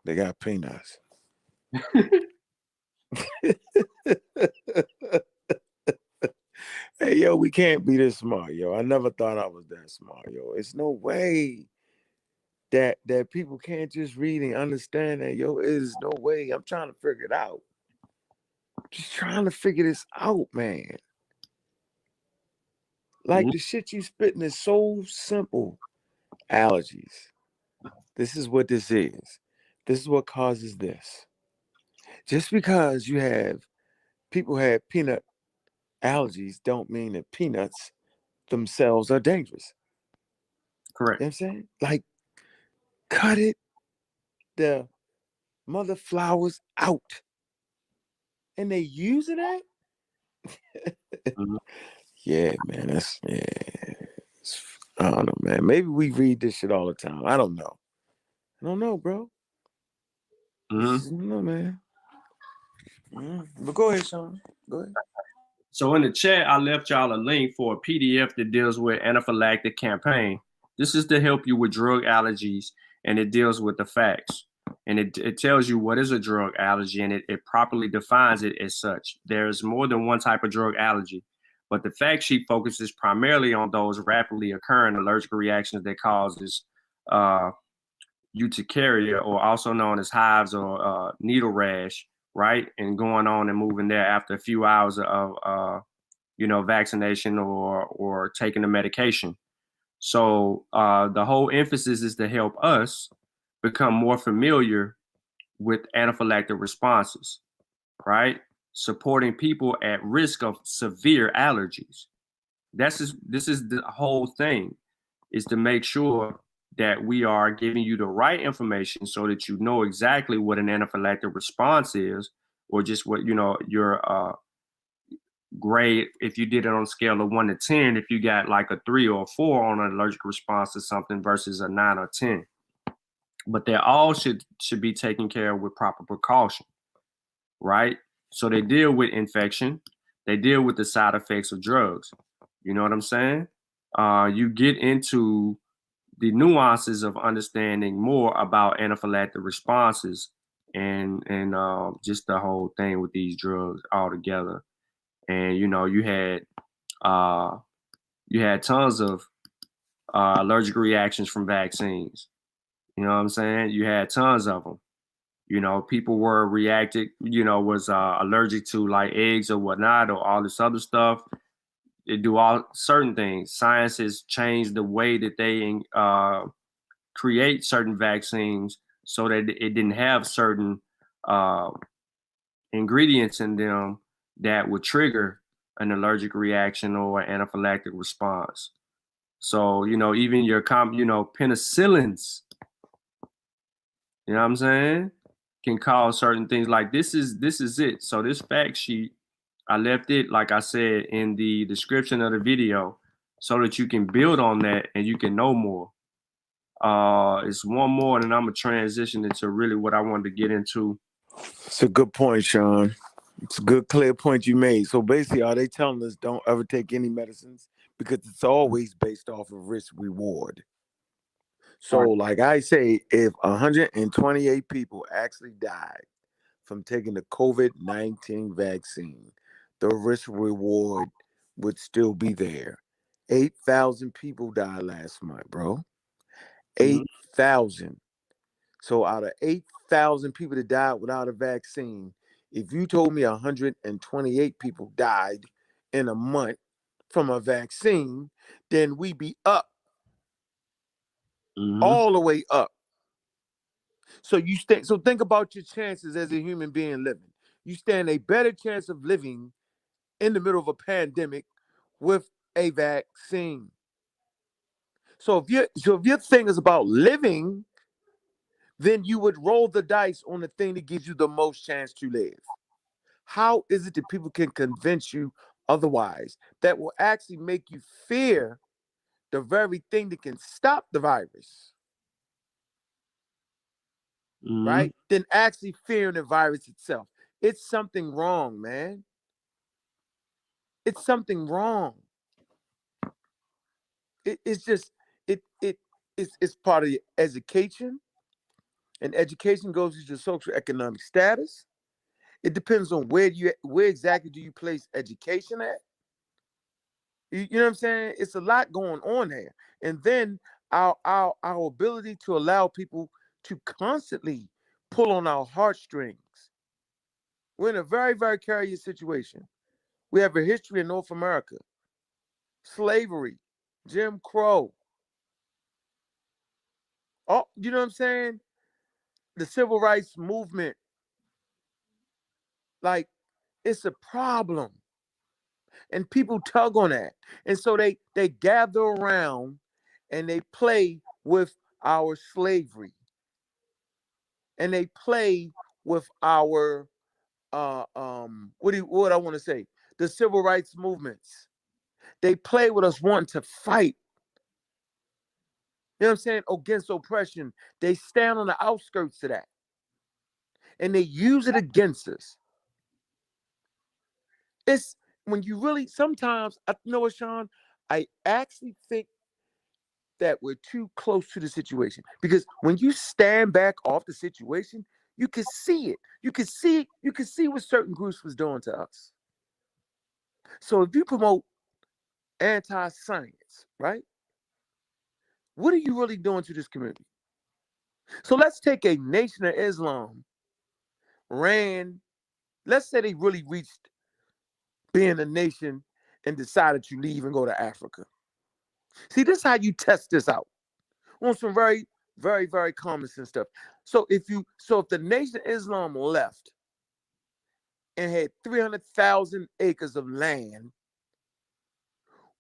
Speaker 1: they got peanuts. Hey, yo, we can't be this smart, yo. I never thought I was that smart, yo. It's no way. that people can't just read and understand that, yo, there's no way. I'm trying to figure it out. Just trying to figure this out, man. Like
Speaker 2: Mhm.
Speaker 1: the shit you spitting is so simple. Allergies. This is what this is. This is what causes this. Just because you have people have peanut allergies don't mean that peanuts themselves are dangerous.
Speaker 2: Correct.
Speaker 1: You know what I'm saying? Like, cut it the mother flowers out. And they using that?
Speaker 2: Mhm.
Speaker 1: Yeah, man. That's yeah. I don't know, man. Maybe we read this shit all the time. I don't know. I don't know, bro.
Speaker 2: Mhm.
Speaker 1: I don't know, man. But go ahead, Sean. Go ahead.
Speaker 2: So in the chat, I left y'all a link for a PDF that deals with anaphylactic campaign. This is to help you with drug allergies, and it deals with the facts. And it tells you what is a drug allergy, and it properly defines it as such. There's more than one type of drug allergy, but the fact sheet focuses primarily on those rapidly occurring allergic reactions that causes uh, urticaria, or also known as hives or needle rash, right? And going on and moving there after a few hours of vaccination or taking the medication. So the whole emphasis is to help us become more familiar with anaphylactic responses, right? Supporting people at risk of severe allergies. This is the whole thing, is to make sure that we are giving you the right information so that you know exactly what an anaphylactic response is, or just what your grade. If you did it on a scale of 1 to 10, if you got like a 3 or a 4 on an allergic response to something versus a 9 or 10. But they all should be taken care of with proper precaution, right? So they deal with infection, they deal with the side effects of drugs. You know what I'm saying? You get into the nuances of understanding more about anaphylactic responses and just the whole thing with these drugs altogether. And uh, you had tons of allergic reactions from vaccines. You know what I'm saying? You had tons of them. People were reacted, was allergic to like eggs or whatnot, or all this other stuff. They do all certain things. Science has changed the way that they create certain vaccines so that it didn't have certain uh, ingredients in them that would trigger an allergic reaction or anaphylactic response. So, even your penicillins, you know what I'm saying, can cause certain things. Like this is it. So this fact sheet, I left it, like I said, in the description of the video so that you can build on that and you can know more. It's one more, and I'm gonna transition into really what I wanted to get into.
Speaker 1: It's a good point, Sean. It's a good, clear point you made. So basically, are they telling us don't ever take any medicines because it's always based off of risk reward? So,
Speaker 2: Right.
Speaker 1: like I say, if 128 people actually died from taking the COVID-19 vaccine, the risk reward would still be there. 8,000 people died last month, bro.
Speaker 2: Mm-hmm.
Speaker 1: 8,000. So out of 8,000 people that died without a vaccine, if you told me 128 people died in a month from a vaccine, then we be up,
Speaker 2: Mm-hmm.
Speaker 1: all the way up. So think about your chances as a human being living. You stand a better chance of living in the middle of a pandemic with a vaccine. So if your thing is about living, then you would roll the dice on the thing that gives you the most chance to live. How is it that people can convince you otherwise? That will actually make you fear the very thing that can stop the virus,
Speaker 2: Mm-hmm.
Speaker 1: right? Than actually fearing the virus itself. It's something wrong, man. It's something wrong. It's just it's part of your education, and education goes with your social economic status. It depends on where exactly do you place education at. You know what I'm saying? It's a lot going on there. And then our ability to allow people to constantly pull on our heartstrings. We're in a very, very curious situation. We have a history in North America, slavery, Jim Crow. Oh, you know what I'm saying? The civil rights movement. Like, it's a problem. And people tug on that. And so they gather around and they play with our slavery. And they play with our what I want to say? The civil rights movements. They play with us wanting to fight. You know what I'm saying? Against oppression. They stand on the outskirts of that. And they use it against us. It's when you really sometimes, you know what, Sean? I actually think that we're too close to the situation. Because when you stand back off the situation, you can see it. You can see what certain groups was doing to us. So if you promote anti-science, right? What are you really doing to this community? So let's take a nation of Islam ran, let's say they really reached being a nation and decided to leave and go to Africa. See, this is how you test this out on some very, very, very common sense stuff. So if the nation of Islam left and had 300,000 acres of land,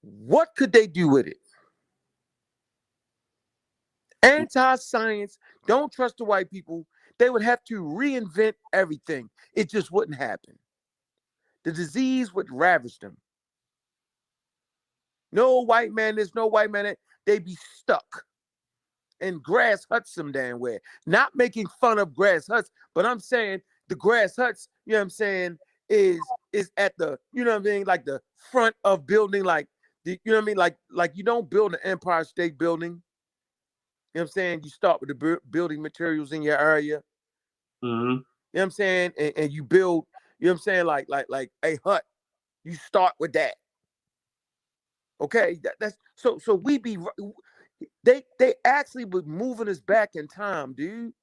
Speaker 1: what could they do with it? Anti-science, don't trust the white people. They would have to reinvent everything. It just wouldn't happen. The disease would ravage them. No white man, there's no white man. They'd be stuck in grass huts some damn where. Not making fun of grass huts, but I'm saying the grass huts, you know what I'm saying, is at the, you know what I mean, like the front of building, like the, you know what I mean, like you don't build an Empire State Building. You know what I'm saying? You start with the building materials in your area.
Speaker 2: Mm-hmm.
Speaker 1: You know what I'm saying? And you build, you know what I'm saying, like a hut. You start with that. Okay, that's so we be they actually were moving us back in time, dude.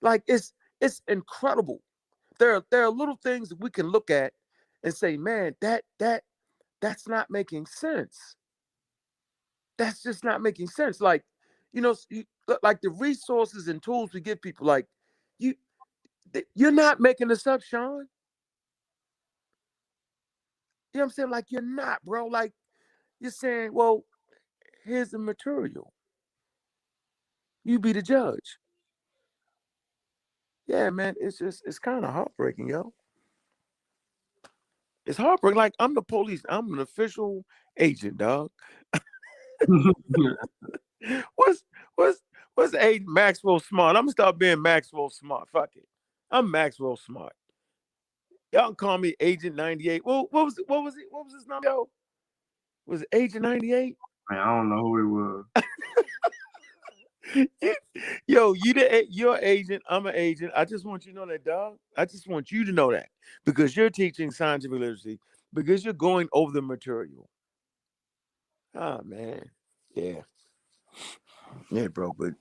Speaker 1: Like it's incredible. There are little things that we can look at and say, man, that's not making sense. That's just not making sense. Like, you know, like the resources and tools we give people, like you you're not making this up, Sean. You know what I'm saying? Like you're not, bro. Like you're saying, well, here's the material. You be the judge. Yeah, man, it's kind of heartbreaking, yo. It's heartbreaking. Like I'm the police. I'm an official agent, dog. What's what's what's Agent Maxwell Smart? I'm gonna start being Maxwell Smart. Fuck it. I'm Maxwell Smart. Y'all can call me Agent 98. Well, what was it? What was his number? Yo? Was it Agent 98?
Speaker 2: Man, I don't know who it was.
Speaker 1: Yo, you're agent. I'm an agent. I just want you to know that, dog. I just want you to know that because you're teaching scientific literacy, because you're going over the material. Ah, man. Yeah. Yeah, bro. But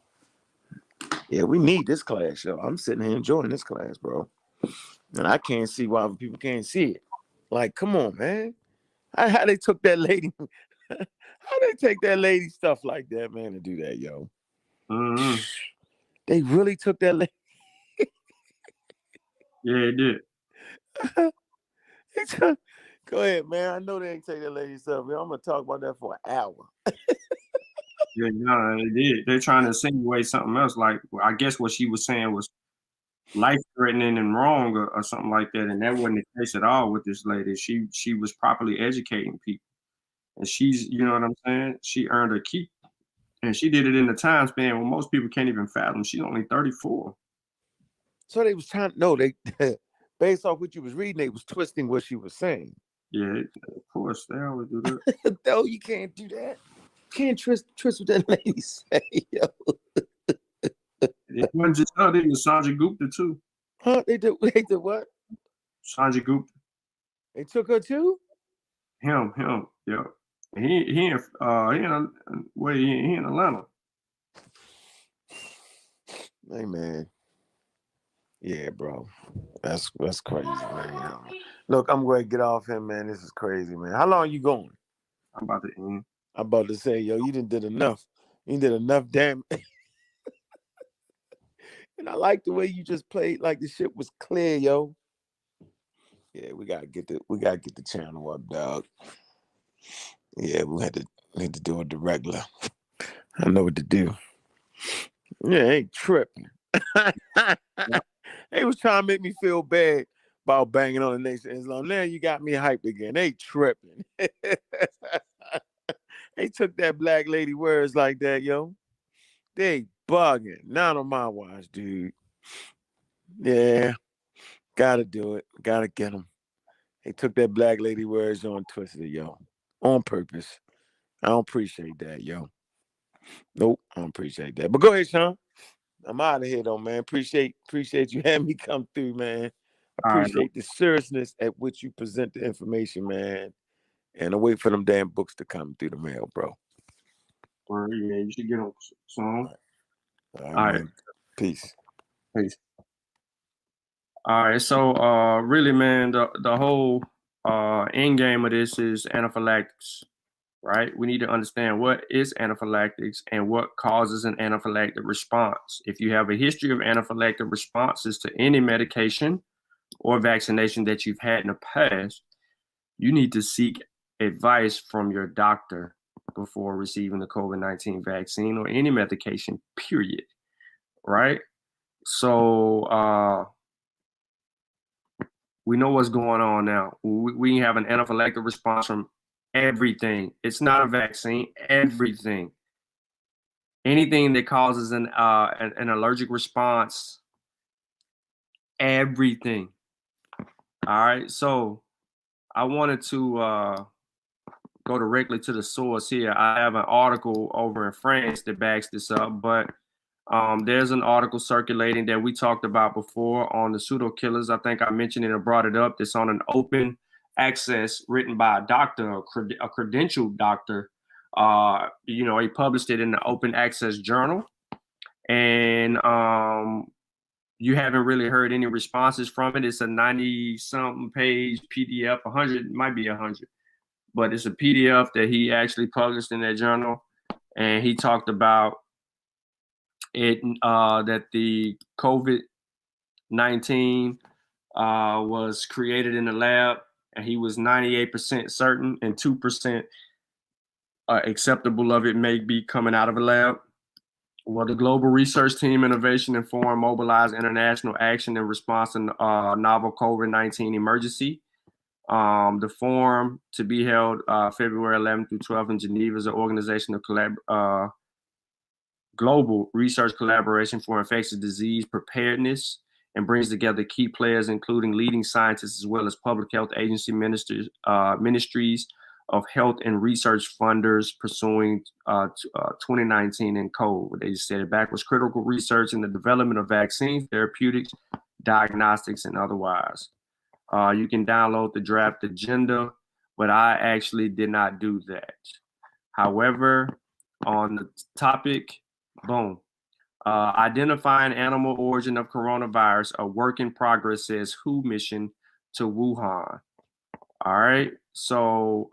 Speaker 1: yeah, we need this class, yo. I'm sitting here enjoying this class, bro. And I can't see why other people can't see it. Like, come on, man. How they took that lady, how they take that lady stuff like that, man, to do that, yo.
Speaker 2: Mm-hmm.
Speaker 1: They really took that lady.
Speaker 2: Yeah, it did.
Speaker 1: Go ahead, man. I know they ain't take that lady stuff, man. I'm gonna talk about that for an hour.
Speaker 2: Yeah, no, they did. They're trying to insinuate something else. Like, I guess what she was saying was life threatening and wrong or something like that. And that wasn't the case at all with this lady. She was properly educating people. And she's, you know what I'm saying? She earned her keep. And she did it in the time span where most people can't even fathom. She's only 34.
Speaker 1: So they was trying. No, they based off what you was reading, they was twisting what she was saying.
Speaker 2: Yeah, of course they always do that.
Speaker 1: No, you can't do that. Can't twist what that lady say, yo.
Speaker 2: It wasn't just her. It was Sanjay Gupta too.
Speaker 1: Huh? They did what?
Speaker 2: Sanjay Gupta.
Speaker 1: They took her too?
Speaker 2: Him. Yeah. He in he in Atlanta.
Speaker 1: Hey man, yeah, bro, that's crazy, man. Look, I'm going to get off him, man. This is crazy, man. How long you going?
Speaker 2: I'm about to end.
Speaker 1: I'm about to say, yo, you did enough. You did enough damn. And I like the way you just played, like the shit was clear, yo. Yeah, we gotta get the channel up, dog. Yeah, we had to do it the regular. I know what to do. Yeah, ain't tripping. They was trying to make me feel bad about banging on the Nation of Islam. Now you got me hyped again. They tripping. They took that black lady words like that, yo. They bugging. Not on my watch, dude. Yeah, gotta do it. Gotta get them. They took that black lady words on twisted, yo. On purpose. I don't appreciate that, yo. Nope, I don't appreciate that. But go ahead, Sean. I'm out of here though, man. Appreciate you having me come through, man.
Speaker 2: All right,
Speaker 1: Appreciate the seriousness at which you present the information, man. And I wait for them damn books to come through the mail, bro.
Speaker 2: yeah, you should get them soon.
Speaker 1: All right,
Speaker 2: All right,
Speaker 1: man. Peace.
Speaker 2: peace. All right, so really, man, the whole end game of this is anaphylaxis, right? We need to understand what is anaphylaxis and what causes an anaphylactic response. If you have a history of anaphylactic responses to any medication or vaccination that you've had in the past, you need to seek advice from your doctor before receiving the COVID-19 vaccine or any medication, period, right? So we know what's going on now. We have an anaphylactic response from everything. It's not a vaccine, everything. Anything that causes an allergic response, everything. All right, so I wanted to go directly to the source here. I have an article over in France that backs this up, but there's an article circulating that we talked about before on the pseudo killers. I think I mentioned it or brought it up. That's on an open access written by a doctor, a credentialed doctor. He published it in the open access journal, and you haven't really heard any responses from it. It's a 90-something page PDF, 100, might be 100, but it's a PDF that he actually published in that journal, and he talked about it that the COVID-19 was created in the lab, and he was 98% certain and 2% acceptable of it may be coming out of a lab. Well, the Global Research Team Innovation and Forum mobilized international action in response to novel COVID-19 emergency. The forum to be held February 11th through 12th in Geneva is an organization of global research collaboration for infectious disease preparedness and brings together key players, including leading scientists as well as public health agency ministries of health and research funders pursuing 2019 and code. They just said it backwards: critical research in the development of vaccines, therapeutics, diagnostics, and otherwise. You can download the draft agenda, but I actually did not do that. However, on the topic, boom. Identifying animal origin of coronavirus, a work in progress, says WHO mission to Wuhan. All right. So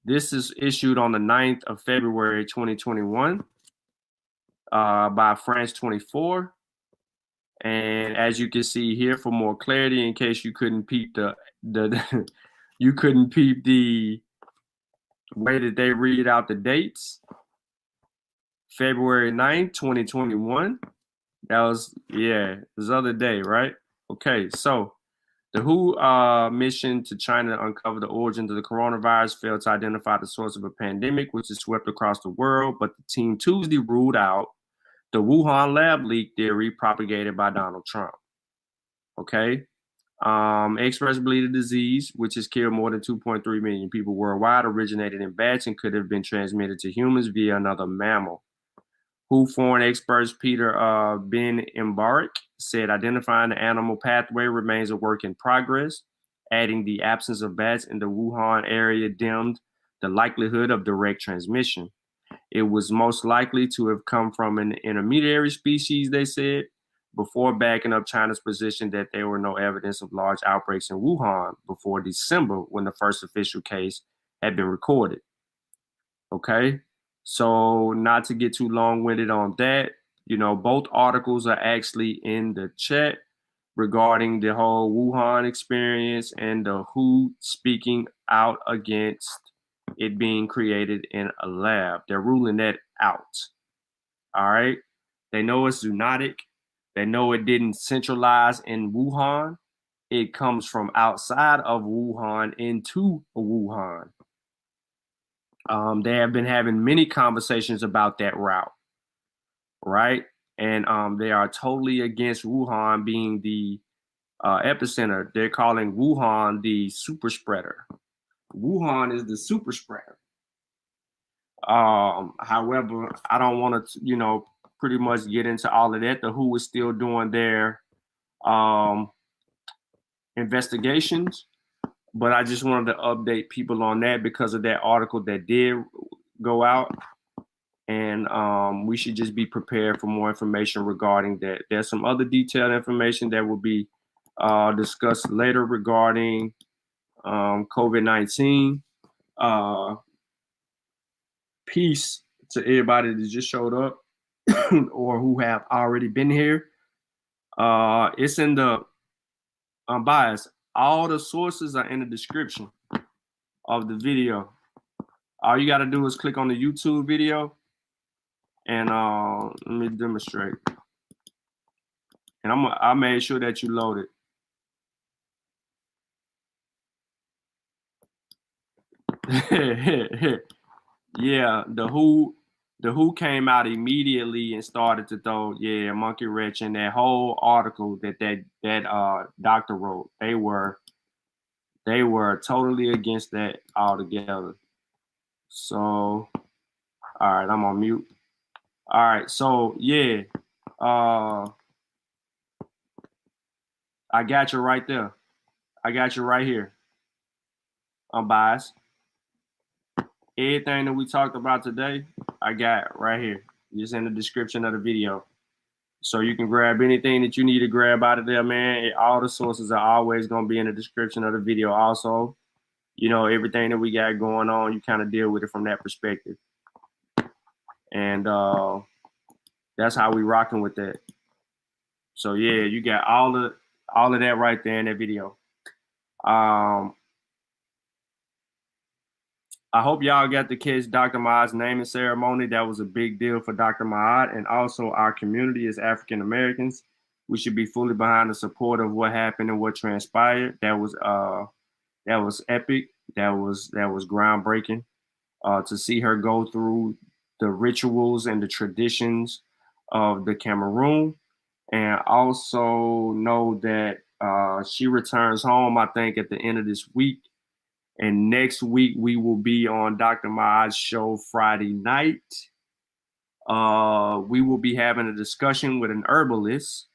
Speaker 2: this is issued on the 9th of February, 2021 by France 24. And as you can see here, for more clarity, in case you couldn't peep the you couldn't peep the way that they read out the dates. February 9th, 2021. That was, this other day, right? Okay, so the WHO mission to China to uncover the origin of the coronavirus failed to identify the source of a pandemic, which has swept across the world, but the team Tuesday ruled out the Wuhan lab leak theory propagated by Donald Trump. Okay. Express bleeding disease, which has killed more than 2.3 million people worldwide, originated in bats and could have been transmitted to humans via another mammal. WHO foreign experts Peter Ben Embarek said identifying the animal pathway remains a work in progress. adding the absence of bats in the Wuhan area dimmed the likelihood of direct transmission. It was most likely to have come from an intermediary species, they said, before backing up China's position that there were no evidence of large outbreaks in Wuhan before December, when the first official case had been recorded. Okay, so not to get too long-winded on that, both articles are actually in the chat regarding the whole Wuhan experience and the WHO speaking out against it being created in a lab. They're ruling that out. All right. They know it's zoonotic. They know it didn't centralize in Wuhan. It comes from outside of Wuhan into Wuhan. They have been having many conversations about that route, right? And they are totally against Wuhan being the epicenter. They're calling Wuhan the super spreader. Wuhan is the super spreader. However, I don't want to, pretty much get into all of that. The WHO is still doing their investigations, but I just wanted to update people on that because of that article that did go out. And we should just be prepared for more information regarding that. There's some other detailed information that will be discussed later regarding COVID-19. Peace to everybody that just showed up or who have already been here. It's in the bias. All the sources are in the description of the video. All you got to do is click on the YouTube video and let me demonstrate. And I made sure that you load it. Yeah, the WHO came out immediately and started to throw monkey wrench in that whole article that doctor wrote. They were totally against that altogether. So, all right, I'm on mute. All right, so yeah, I got you right there. I got you right here. I'm biased. Everything that we talked about today, I got right here. Just in the description of the video. So you can grab anything that you need to grab out of there, man. All the sources are always going to be in the description of the video also. Everything that we got going on, you kind of deal with it from that perspective. And that's how we rocking with that. So yeah, you got all of that right there in that video. I hope y'all got to catch Dr. Maat's naming ceremony. That was a big deal for Dr. Maat, and also our community as African Americans. We should be fully behind the support of what happened and what transpired. That was epic. That was groundbreaking. To see her go through the rituals and the traditions of the Cameroon, and also know that she returns home, I think, at the end of this week. And next week, we will be on Dr. Maat's show Friday night. We will be having a discussion with an herbalist.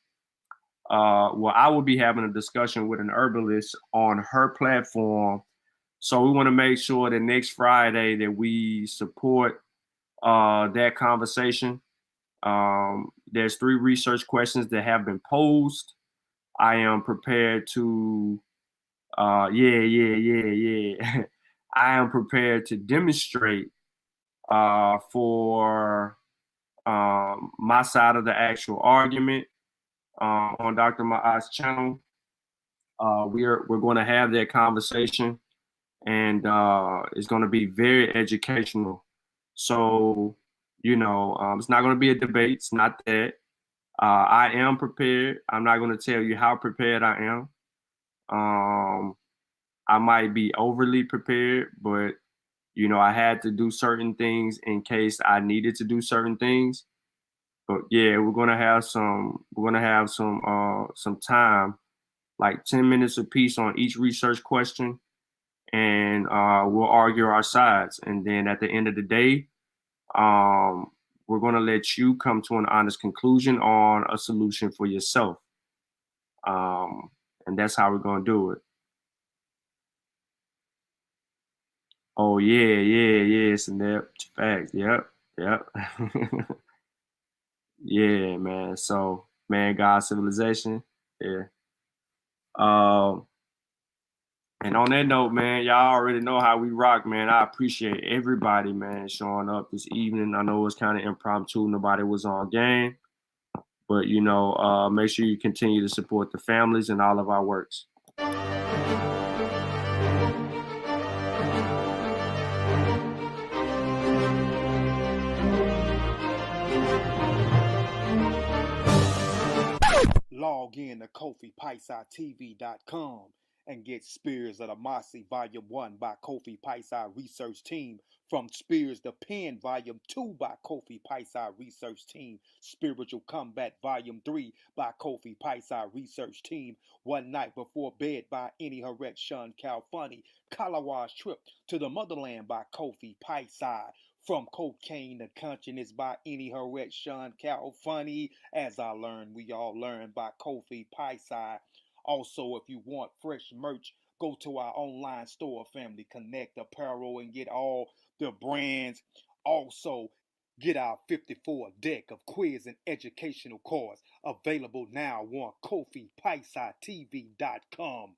Speaker 2: I will be having a discussion with an herbalist on her platform. So we want to make sure that next Friday that we support that conversation. There's 3 research questions that have been posed. I am prepared to I am prepared to demonstrate for my side of the actual argument on Dr. Maat's channel. We're going to have that conversation, and it's going to be very educational. So, it's not going to be a debate. It's not that. I am prepared. I'm not going to tell you how prepared I am. I might be overly prepared, but I had to do certain things in case I needed to do certain things. But yeah, we're gonna have some time, like 10 minutes apiece on each research question, and we'll argue our sides. And then at the end of the day, we're gonna let you come to an honest conclusion on a solution for yourself. And that's how we're gonna do it. Oh yeah, Snap. Facts. Yep. Yeah, man. So, man, God civilization. Yeah. Um, and on that note, man, y'all already know how we rock, man. I appreciate everybody, man, showing up this evening. I know it was kind of impromptu. Nobody was on game. But make sure you continue to support the families and all of our works.
Speaker 3: Log in to KofiPaisaTV.com and get Spears of the Mossy Volume 1 by Kofi Paisa Research Team, from Spears the Pen Volume 2 by Kofi Paisa Research Team, Spiritual Combat Volume 3 by Kofi Paisa Research Team, One Night Before Bed by Any Harret Shun Calfunny, Kalawa's Trip to the Motherland by Kofi Paisa, From Cocaine to Consciousness by Any Harret Shun Calfunny, As I Learned, We All Learn by Kofi Paisa. Also, if you want fresh merch, go to our online store, Family Connect Apparel, and get all the brands. Also, get our 54 deck of quiz and educational cards available now on KofiPaisaTV.com.